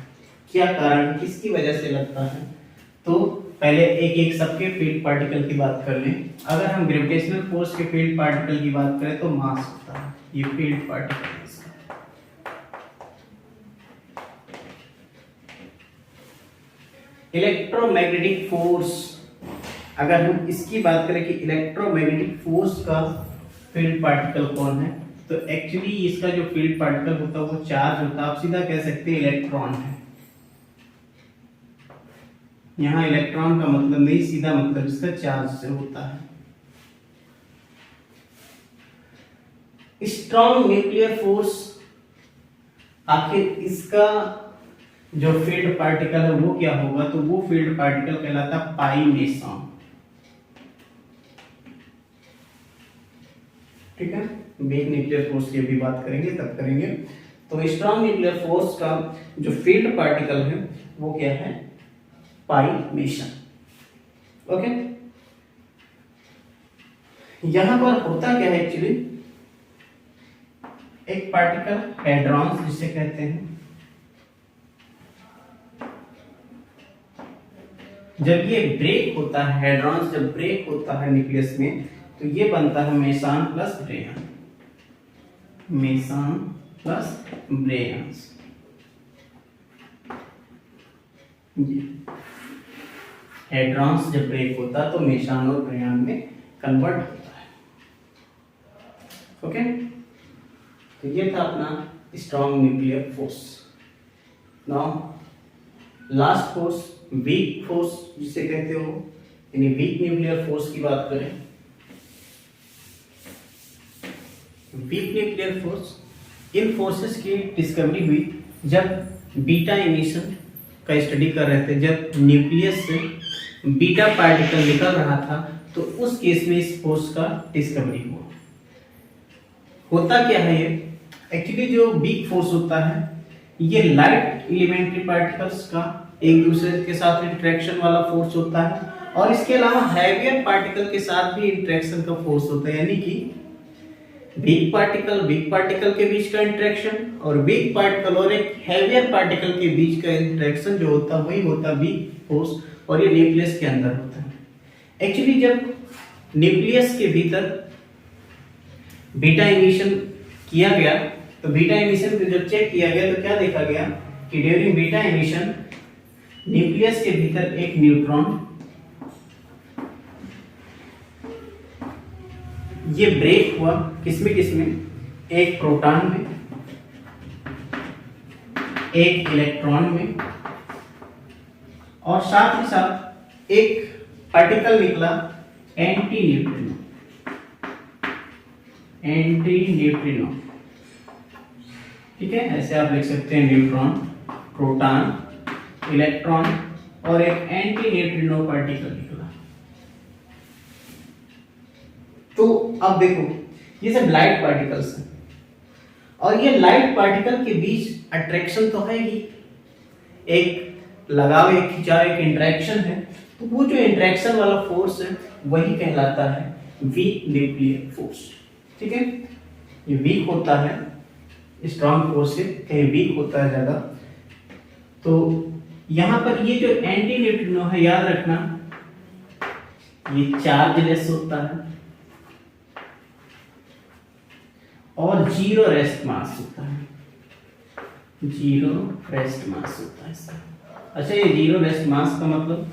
क्या कारण, किसकी वजह से लगता है। तो पहले एक एक सबके फील्ड पार्टिकल की बात कर लें। अगर हम ग्रेविटेशनल फोर्स के फील्ड पार्टिकल की बात करें तो मास होता है, ये फील्ड पार्टिकल। इलेक्ट्रोमैग्नेटिक फोर्स, अगर हम इसकी बात करें कि इलेक्ट्रोमैग्नेटिक फोर्स का फील्ड पार्टिकल कौन है, तो एक्चुअली इसका जो फील्ड पार्टिकल होता है वो चार्ज होता है, आप सीधा कह सकते हैं इलेक्ट्रॉन है। यहाँ इलेक्ट्रॉन का मतलब नहीं, सीधा मतलब इसका चार्ज से होता है। स्ट्रॉन्ग न्यूक्लियर फोर्स, आखिर इसका जो फील्ड पार्टिकल है वो क्या होगा, तो वो फील्ड पार्टिकल कहलाता है पाई मेसन। ठीक है, वीक न्यूक्लियर फोर्स की भी बात करेंगे, तब करेंगे। तो स्ट्रॉन्ग न्यूक्लियर फोर्स का जो फील्ड पार्टिकल है वो क्या है, पाई मेसन। ओके, यहां पर होता क्या है एक्चुअली, एक पार्टिकल हेड्रॉन्स जिसे कहते हैं, जब ये ब्रेक होता है, हेड्रॉन्स जब ब्रेक होता है न्यूक्लियस में, तो ये बनता है meson plus baryon, meson plus baryons. Hadrons जब ब्रेक होता है तो मेसन और ब्रेयन में कन्वर्ट होता है। ओके, तो ये था अपना strong nuclear force. Now last force, weak force जिसे कहते हो, यानी वीक न्यूक्लियर फोर्स की बात करें, वीक न्यूक्लियर फोर्स, इन फोर्सेस की डिस्कवरी हुई जब बीटा एमिशन का स्टडी कर रहे थे, जब न्यूक्लियस से बीटा पार्टिकल निकल रहा था, तो उस केस में इस फोर्स का डिस्कवरी हुआ। होता क्या है ये, एक्चुअली जो वीक फोर्स होता है ये लाइट एलिमेंट्री पार्टिकल्स का एक दूसरे के साथ इंटरेक्शन वाला फोर्स होता है, और इसके अलावा हैवियर पार्टिकल के साथ भी इंटरेक्शन का फोर्स होता है, यानी कि वीक पार्टिकल के बीच का इंटरेक्शन और वीक पार्टिकल और एक हैवियर पार्टिकल के बीच का इंटरेक्शन जो होता है वही होता है वीक फोर्स, और ये न्यूक्लियस के अंदर होता है। एक्चुअली जब न्यूक्लियस के भीतर बीटा एमिशन किया गया, तो बीटा एमिशन को जब चेक किया गया तो क्या देखा गया कि ड्यूरिंग बीटा एमिशन न्यूक्लियस के भीतर एक न्यूट्रॉन ये ब्रेक हुआ, किसमें, एक प्रोटॉन में, एक इलेक्ट्रॉन में, और साथ ही साथ एक पार्टिकल निकला एंटी न्यूट्रिनो। ठीक है, ऐसे आप लिख सकते हैं न्यूट्रॉन, प्रोटॉन, इलेक्ट्रॉन और एक एंटी न्यूट्रिनो पार्टिकल निकला। तो अब देखो ये सब लाइट पार्टिकल्स हैं, और ये लाइट पार्टिकल के बीच अट्रैक्शन तो है ही, एक लगाव, एक खिंचाव, एक इंटरेक्शन है, तो वो जो इंटरेक्शन वाला फोर्स है वही कहलाता है वीक न्यूक्लियर फोर्स। ठीक है, ये वीक होता है, स्ट्रॉन्ग फोर्स से कहीं वीक होता है ज्यादा। तो यहां पर ये जो एंटी न्यूट्रिनो है, याद रखना ये चार्जलेस होता है और जीरो रेस्ट मास होता है, जीरो रेस्ट मास होता है इसका। अच्छा, ये जीरो रेस्ट मास का मतलब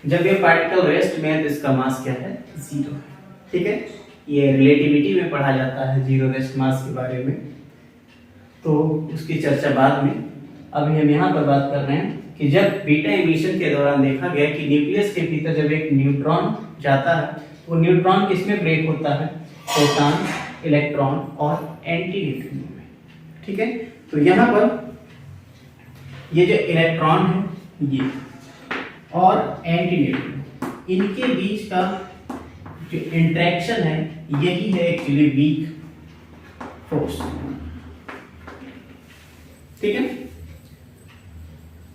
जब ये पार्टिकल रेस्ट में है तो इसका मास क्या है, जीरो है। ठीक है, ये रिलेटिविटी में पढ़ा जाता है जीरो रेस्ट मास के बारे में, तो उसकी चर्चा बाद में। अभी हम यहाँ पर बात कर रहे हैं कि जब बीटा एमिशन के दौरान देखा गया कि न्यूक्लियस के भीतर जब एक न्यूट्रॉन जाता है तो न्यूट्रॉन किसमें ब्रेक होता है, प्रोटॉन, इलेक्ट्रॉन और एंटी न्यूट्रिनो में। ठीक है, तो यहाँ पर ये जो इलेक्ट्रॉन है ये और एंटी न्यूट्रिनो, इनके बीच का जो इंटरेक्शन है यही है एक्चुअली वीक फोर्स। ठीक है,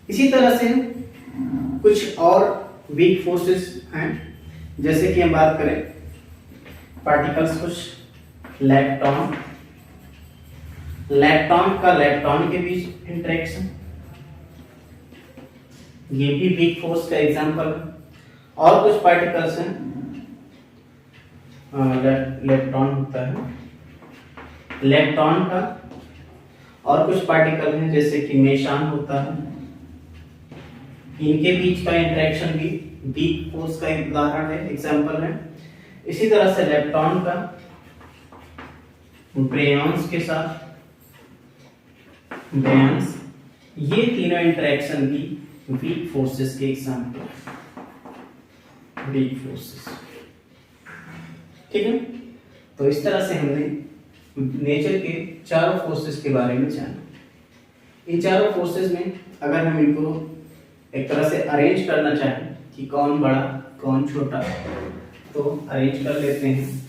इसी तरह से कुछ और वीक फोर्सेस हैं, जैसे कि हम बात करें पार्टिकल्स, कुछ लैप्टॉन का लैप्टॉन के बीच इंटरेक्शन, ये भी वीक फोर्स का एग्जांपल है। और कुछ पार्टिकल्स हैं, लैप्टॉन होता है, लैप्टॉन का, और कुछ पार्टिकल हैं जैसे कि मेसान होता है, इनके बीच का इंटरेक्शन भी वीक फोर्स का एक उदाहरण है, एग्जांपल है। इसी तरह से लैप्टॉन का ब्रेयॉन्स के साथ, ब्रेयॉन्स, ये तीनों इंटरेक्शन भी वीक फोर्सेस के एग्जांपल है, वीक फोर्सेस। ठीक है, तो इस तरह से हमने नेचर के चारों फोर्सेस के बारे में जाना। इन चारों फोर्सेस में अगर हम इनको एक तरह से अरेंज करना चाहें कि कौन बड़ा कौन छोटा, तो अरेंज कर लेते हैं।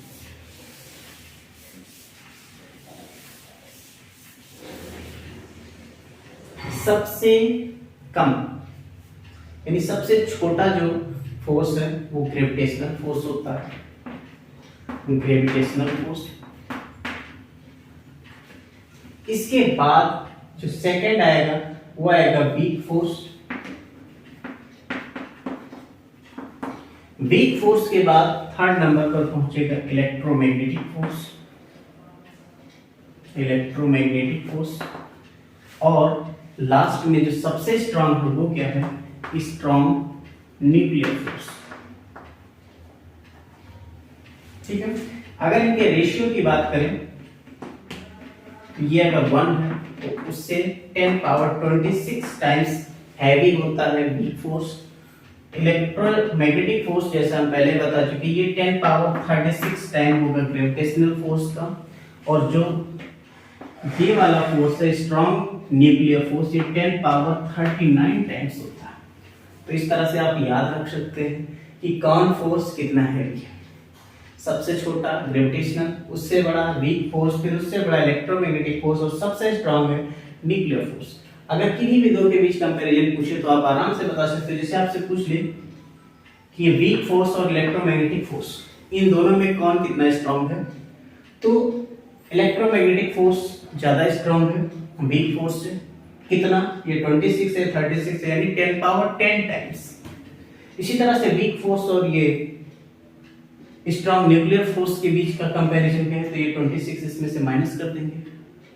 सबसे कम यानी सबसे छोटा जो फोर्स है वो ग्रेविटेशनल फोर्स होता है, ग्रेविटेशनल फोर्स। इसके बाद जो सेकंड आएगा वो आएगा वीक फोर्स। वीक फोर्स के बाद थर्ड नंबर पर पहुंचेगा इलेक्ट्रोमैग्नेटिक फोर्स, इलेक्ट्रोमैग्नेटिक फोर्स। और लास्ट में जो सबसे स्ट्रांग है वो क्या है, स्ट्रांग न्यूक्लियर फोर्स। ठीक है, अगर इनके रेशियो की बात करें तो ये अगर 1 है तो उससे 10 पावर 26 टाइम्स हैवी होता है वीक फोर्स। इलेक्ट्रोमैग्नेटिक फोर्स जैसा हम पहले बता चुके, ये 10 पावर 36 टाइम होगा ग्रेविटेशनल फोर्स का। और जो ये वाला फोर्स है स्ट्रॉन्ग न्यूक्लियर फोर्स, ये 10 पावर 39 टाइम्स होता है। तो इस तरह से आप याद रख सकते हैं कि कौन फोर्स कितना हैवी है। सबसे छोटा ग्रेविटेशनल, उससे बड़ा वीक फोर्स, फिर उससे बड़ा इलेक्ट्रोमैग्नेटिक फोर्स और सबसे स्ट्रॉन्ग है न्यूक्लियर फोर्स। अगर किन्हीं भी दो के बीच कंपैरिजन पूछे तो आप आराम से बता सकते हो। जैसे आपसे पूछ ले कि वीक फोर्स और इलेक्ट्रोमैग्नेटिक फोर्स, इन दोनों में कौन कितना स्ट्रॉन्ग है, तो इलेक्ट्रोमैग्नेटिक फोर्स ज्यादा स्ट्रॉन्ग है वीक फोर्स से। कितना? ये 26 है, 36 है, यानी 10 पावर 10 टाइम्स। इसी तरह से वीक फोर्स और ये स्ट्रॉन्ग न्यूक्लियर फोर्स के बीच का कंपैरिजन क्या है, तो ये 26 इसमें से माइनस कर देंगे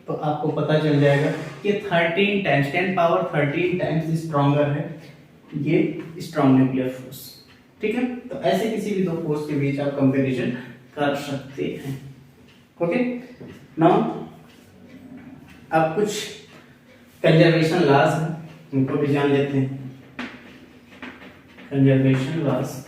तो आपको पता चल जाएगा कि 13 टाइम्स 10 पावर 13 टाइम्स स्ट्रॉन्गर है ये स्ट्रॉन्ग न्यूक्लियर फोर्स। ठीक है, तो ऐसे किसी भी दो फोर्स के बीच आप कंपैरिजन कर सकते हैं। ओके, नाउ अब कुछ कंजर्वेशन लॉज हैं, उनको भी जान लेते हैं। कंजर्वेशन लॉज,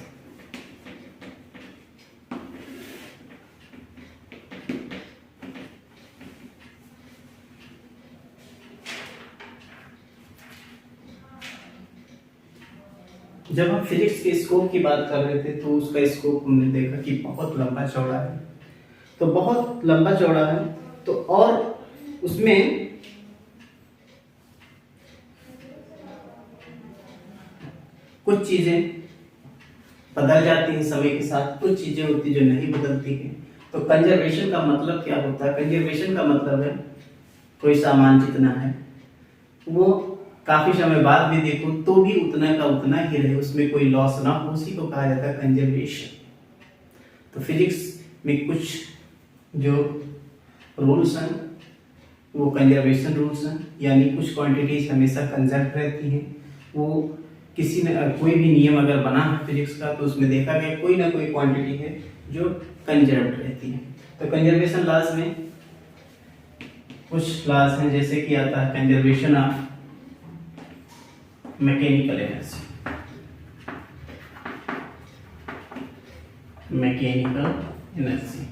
जब हम फिजिक्स के स्कोप की बात कर रहे थे तो उसका स्कोप हमने देखा कि बहुत लंबा चौड़ा है। तो बहुत लंबा चौड़ा है तो और उसमें कुछ चीजें बदल जाती हैं समय के साथ, कुछ चीजें होती जो नहीं बदलती हैं। तो कंजर्वेशन का मतलब क्या होता है? कंजर्वेशन का मतलब है कोई सामान जितना है वो काफी समय बाद भी देखो तो भी उतना का उतना ही रहे, उसमें कोई लॉस ना हो, उसी को कहा जाता है कंजर्वेशन। तो फिजिक्स में कुछ जो रूल्स हैं वो कंजर्वेशन रूल्स हैं, यानी कुछ क्वांटिटीज हमेशा कंजर्व रहती हैं। वो किसी ने कोई भी नियम अगर बना है फिजिक्स का तो उसमें देखा गया कोई ना कोई क्वांटिटी है जो कंजर्व्ड रहती है। तो कंजर्वेशन लॉज में कुछ लॉज हैं, जैसे कि आता है conservation of mechanical energy. Mechanical energy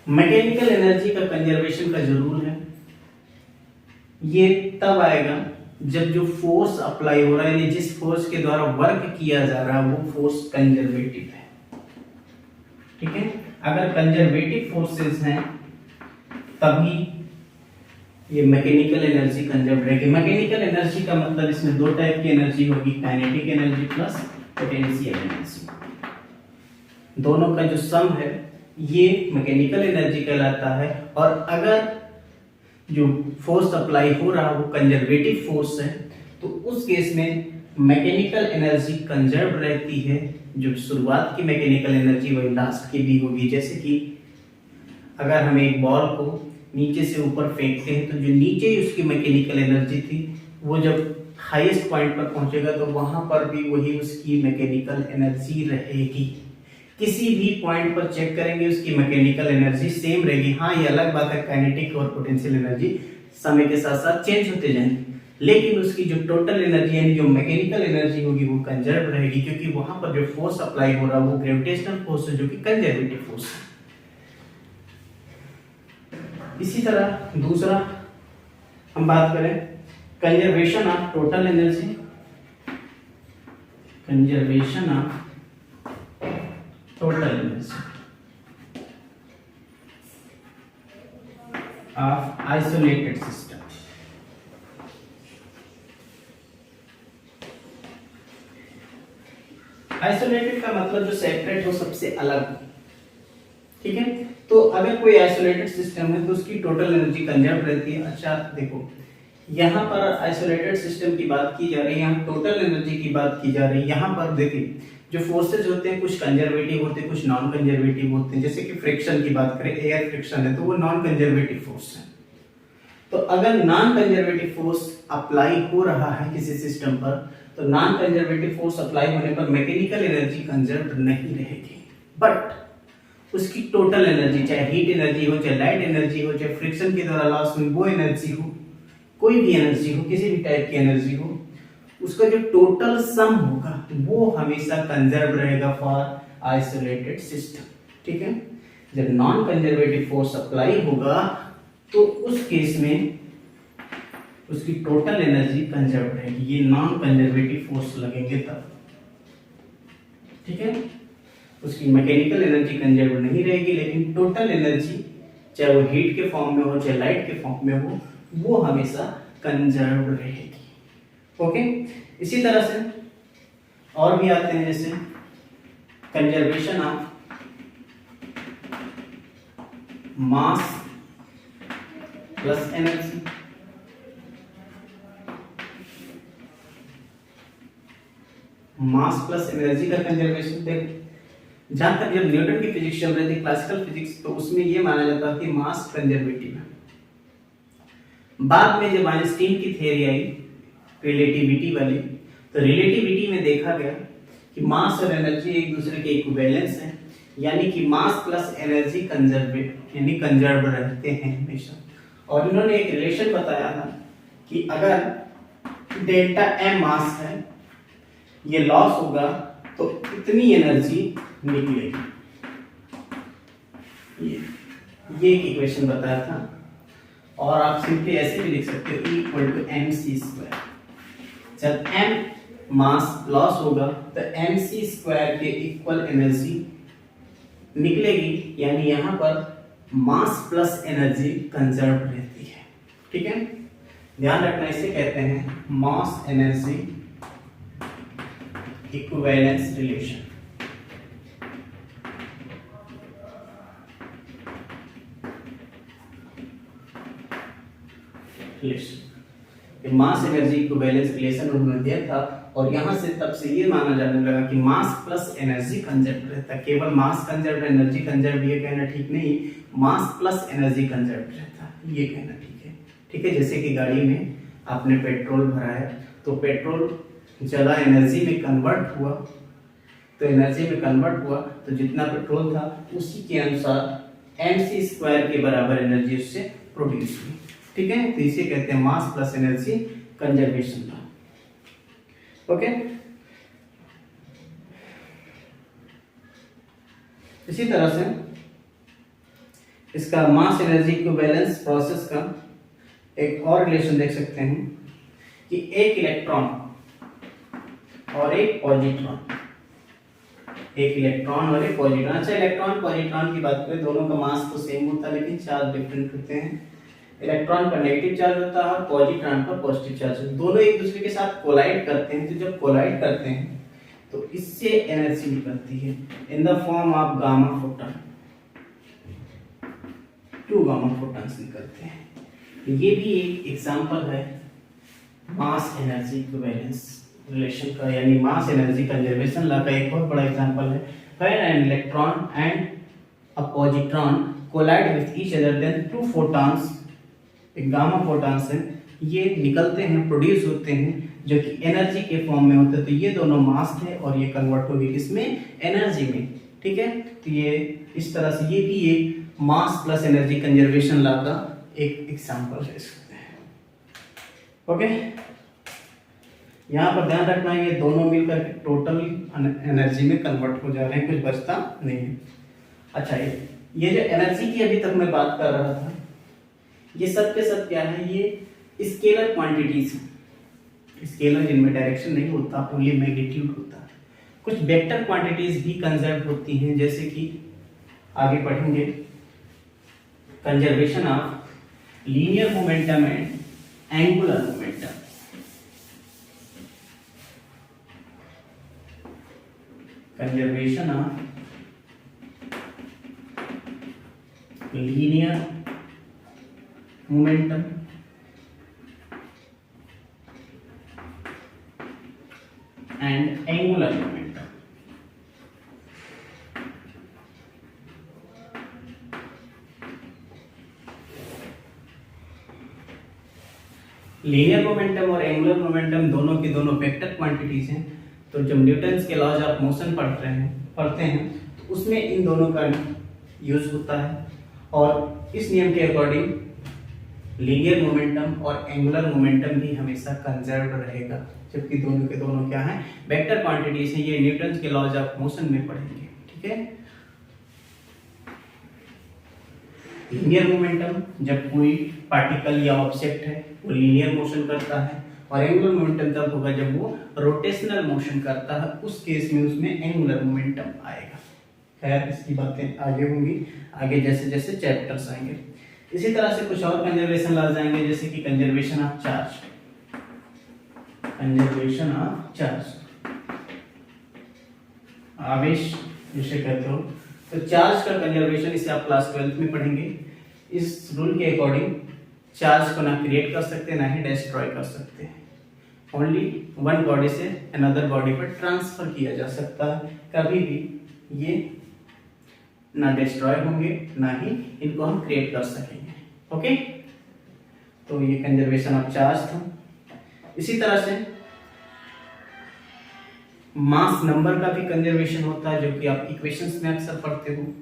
mechanical energy का कंजर्वेशन का जो रूल है ये तब आएगा जब जो फोर्स अप्लाई हो रहा है, यानी जिस फोर्स के द्वारा वर्क किया जा रहा है वो फोर्स कंजर्वेटिव है। ठीक है, अगर कंजर्वेटिव फोर्सेस हैं तभी ये मैकेनिकल एनर्जी कंजर्व रहेगी। मैकेनिकल एनर्जी का मतलब इसमें दो टाइप की एनर्जी होगी, kinetic energy plus potential energy. दोनों का जो सम है ये मैकेनिकल एनर्जी कहलाता है। और अगर जो फोर्स अप्लाई हो रहा है वो कंजर्वेटिव फोर्स है तो उस केस में मैकेनिकल एनर्जी कंजर्व रहती है। जो शुरुआत की मैकेनिकल एनर्जी वही लास्ट की भी होगी। जैसे कि अगर हम एक बॉल को नीचे से ऊपर फेंकते हैं तो जो नीचे ही उसकी मैकेनिकल एनर्जी थी वो जब हाईएस्ट पॉइंट पर पहुंचेगा तो वहां पर भी वही उसकी मैकेनिकल एनर्जी रहेगी। किसी भी पॉइंट पर चेक करेंगे उसकी मैकेनिकल एनर्जी सेम रहेगी। हाँ, ये अलग बात है काइनेटिक और पोटेंशियल एनर्जी समय के साथ साथ चेंज होते जाएंगे, लेकिन उसकी जो टोटल एनर्जी यानी जो मैकेनिकल एनर्जी होगी वो कंजर्व रहेगी, क्योंकि वहां पर जो फोर्स अप्लाई हो रहा है वो ग्रेविटेशनल फोर्स है जो कि कंजर्वेटिव फोर्स है। इसी तरह दूसरा हम बात करें conservation of total energy. Conservation of total energy of isolated system. Isolated का मतलब जो सेपरेट हो, सबसे अलग। ठीक है, तो अगर कोई आइसोलेटेड सिस्टम है तो उसकी टोटल एनर्जी कंजर्व रहती है। अच्छा देखो, यहाँ पर आइसोलेटेड सिस्टम की बात की जा रही है, यहाँ टोटल एनर्जी की बात की जा रही है। यहाँ पर देखिए जो फोर्सेज होते हैं कुछ कंजर्वेटिव होते हैं, कुछ नॉन कंजर्वेटिव होते हैं। जैसे कि फ्रिक्शन की बात करें, एयर फ्रिक्शन है तो वो नॉन कंजर्वेटिव फोर्स है। तो अगर नॉन कंजर्वेटिव फोर्स अप्लाई हो रहा है किसी सिस्टम पर तो नॉन कंजर्वेटिव फोर्स अप्लाई होने पर मैकेनिकल एनर्जी कंजर्व नहीं रहेगी, बट उसकी टोटल एनर्जी, चाहे हीट एनर्जी हो, चाहे लाइट एनर्जी हो, चाहे फ्रिक्शन के द्वारा लॉस हुई वो एनर्जी हो, कोई भी एनर्जी हो, किसी भी टाइप की एनर्जी हो, उसका जो टोटल सम होगा वो हमेशा कंजर्व रहेगा फॉर आइसोलेटेड सिस्टम। ठीक है, जब नॉन कंजर्वेटिव फोर्स अप्लाई होगा तो उस केस में उसकी टोटल एनर्जी कंजर्व रहेगी, ये नॉन कंजर्वेटिव फोर्स लगेंगे तब। ठीक है, उसकी मैकेनिकल एनर्जी कंजर्व नहीं रहेगी, लेकिन टोटल एनर्जी चाहे वो हीट के फॉर्म में हो चाहे लाइट के फॉर्म में हो, वो हमेशा कंजर्व रहेगी। ओके, इसी तरह से और भी आते हैं, जैसे conservation of mass plus energy. Mass plus energy का कंजर्वेशन देख, जहां तक जब न्यूटन की फिजिक्स चल रही थी, क्लासिकल फिजिक्स, तो उसमें यह माना जाता था कि मास कंजर्वेटिव है। बाद में जब आइंस्टीन की थ्योरी आई रिलेटिविटी वाली, तो रिलेटिविटी में देखा गया कि मास और एनर्जी एक दूसरे के इक्विवेलेंस है, यानी कि मास प्लस एनर्जी कंजर्वेट यानी कंजर्व रहते हैं हमेशा। और इन्होंने एक रिलेशन बताया था कि अगर डेल्टा एम मास है, ये लॉस होगा तो इतनी एनर्जी निकलेगी। ये एक इक्वेशन बताया था। और आप सिंपली ऐसे भी लिख सकते हो equal to M C square. जब एम मास लॉस होगा तो एम सी स्क्वायर के इक्वल एनर्जी निकलेगी, यानी यहां पर मास प्लस एनर्जी कंजर्व रहती है। ठीक है, ध्यान रखना, इसे कहते हैं mass energy equivalence relation. Mass energy equivalence relation उन्होंने दिया था, और यहां से तब से ये माना जाने लगा कि मास प्लस एनर्जी कंजर्व रहता है। केवल मास कंजर्व एनर्जी कंजर्व ये कहना ठीक नहीं, मास प्लस एनर्जी कंजर्व रहता है ये कहना ठीक है। ठीक है, जैसे कि गाड़ी में आपने पेट्रोल भरा है, तो पेट्रोल जला एनर्जी में कन्वर्ट हुआ, तो एनर्जी में कन्वर्ट हुआ तो जितना पेट्रोल था उसी के अनुसार mc स्क्वायर के बराबर एनर्जी उससे प्रोड्यूस हुई। ठीक है, तो इसे कहते हैं mass plus energy conservation law. Okay, इसी तरह से इसका मास एनर्जी इक्विवेलेंस प्रोसेस का एक और रिलेशन देख सकते हैं कि एक इलेक्ट्रॉन और एक पॉजिट्रॉन, एक इलेक्ट्रॉन और एक पॉजिट्रॉन। अच्छा, इलेक्ट्रॉन पॉजिट्रॉन की बात करें, दोनों का मास तो सेम होता है लेकिन चार्ज डिफरेंट होते हैं। इलेक्ट्रॉन पर नेगेटिव चार्ज होता है और पॉजिट्रॉन पर पॉजिटिव चार्ज होता है। दोनों एक दूसरे के साथ कोलाइड करते हैं, तो जब कोलाइड करते हैं तो इससे एनर्जी निकलती है in the form of gamma photon. 2 gamma photons निकलते हैं। ये भी एक एग्जांपल है मास एनर्जी इक्विवेलेंस रिलेशन का, यानी मास एनर्जी कंजर्वेशन लॉ का एक बहुत बड़ा एग्जांपल है। When an electron and a positron collide with each other, then 2 photons, एक गामा फोटॉन्स हैं, ये निकलते हैं, प्रोड्यूस होते हैं, जो कि एनर्जी के फॉर्म में होते हैं। तो ये दोनों मास थे और ये कन्वर्ट हो गए किसमें, एनर्जी में। ठीक है, तो ये इस तरह से ये भी एक mass plus energy conservation law का एक एग्जांपल है। ओके, यहाँ पर ध्यान रखना है ये दोनों मिलकर टोटल एनर्जी में कन्वर्ट हो जा रहे हैं, कुछ बचता नहीं है। अच्छा, ये जो एनर्जी की अभी तक मैं बात कर रहा था, ये सब के सब क्या है, ये स्केलर क्वांटिटीज हैं। स्केलर जिनमें डायरेक्शन नहीं होता, ओनली मैग्नीट्यूड होता है। कुछ वेक्टर क्वांटिटीज भी कंजर्व होती हैं, जैसे कि आगे पढ़ेंगे conservation of linear momentum and angular momentum. Conservation of linear momentum and angular momentum. Linear momentum और एंगुलर मोमेंटम दोनों की दोनों वेक्टर क्वांटिटीज हैं। तो जब न्यूटन्स के लॉज ऑफ मोशन पढ़ते हैं तो उसमें इन दोनों का यूज होता है, और इस नियम के अकॉर्डिंग लीनियर मोमेंटम और एंगुलर मोमेंटम भी हमेशा कंजर्व रहेगा, जबकि दोनों के दोनों क्या है, वेक्टर क्वांटिटीज हैं। ये न्यूटन के लॉज ऑफ मोशन में पढ़ेंगे, ठीक है। लीनियर मोमेंटम जब कोई पार्टिकल या ऑब्जेक्ट है वो लीनियर मोशन करता है, और एंगुलर मोमेंटम तब होगा जब वो रोटेशनल मोशन करता है, उस केस में उसमें एंगुलर मोमेंटम आएगा। खैर इसकी बातें आगे होंगी, आगे जैसे जैसे चैप्टर्स आएंगे। इसी तरह से कुछ और कंजर्वेशन ला जाएंगे, जैसे कि conservation of charge. Conservation of charge, आवेश जिसे कहते हो, तो चार्ज का कंजर्वेशन इसे आप क्लास 12th में पढ़ेंगे। इस रूल के अकॉर्डिंग चार्ज को ना क्रिएट कर सकते ना ही डिस्ट्रॉय कर सकते हैं, ओनली वन बॉडी से अनदर बॉडी पर ट्रांसफर किया जा सकता है। कभी भी ये ना डिस्ट्रॉय होंगे ना ही इनको हम क्रिएट कर सकेंगे। ओके, तो ये कंजर्वेशन ऑफ चार्ज था। इसी तरह से मास नंबर का भी कंजर्वेशन होता है, जो कि आप इक्वेशंस में अक्सर पढ़ते हो।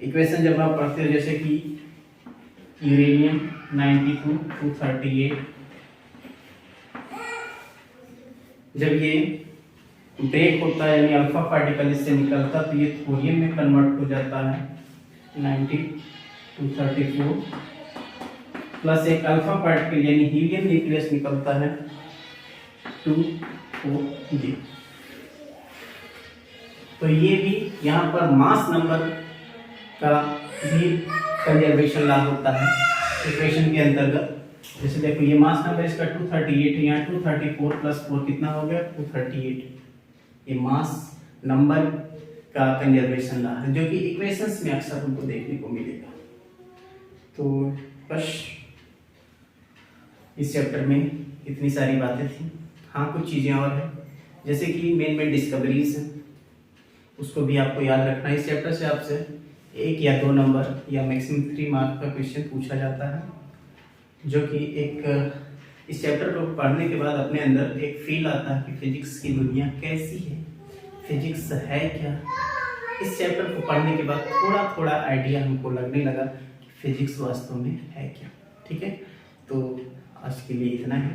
इक्वेशन जब आप पढ़ते हो, जैसे कि यूरेनियम 92 238, जब ये ब्रेक होता है यानी अल्फा पार्टिकल इससे निकलता तो ये थोरियम में कन्वर्ट हो जाता है 90 234, प्लस एक अल्फा पार्टिकल यानी हीलियम न्यूक्लियस निकलता है 2 तो ये भी यहाँ पर मास नंबर का भी कंजर्वेशन लॉ होता है इक्वेशन के अंतर्गत। जैसे देखो ये मास नंबर इसका 238 है, यहाँ 234 प्लस 4 कितना हो गया 238। ये मास नंबर का कंजर्वेशन लॉ है, जो कि इक्वेशंस में अक्सर हमको देखने को मिलेगा। तो बस इस चैप्टर में इतनी सारी बातें थी। हाँ, कुछ चीज़ें और हैं, जैसे कि मेन डिस्कवरीज हैं, उसको भी आपको याद रखना है। इस चैप्टर से आपसे 1 या 2 नंबर या मैक्सिमम 3 मार्क का क्वेश्चन पूछा जाता है, जो कि एक इस चैप्टर को पढ़ने के बाद अपने अंदर एक फील आता है कि फिजिक्स की दुनिया कैसी है, फिजिक्स है क्या। इस चैप्टर को पढ़ने के बाद थोड़ा थोड़ा आइडिया हमको लगने लगा कि फिजिक्स वास्तव में है क्या। ठीक है, तो आज के लिए इतना ही।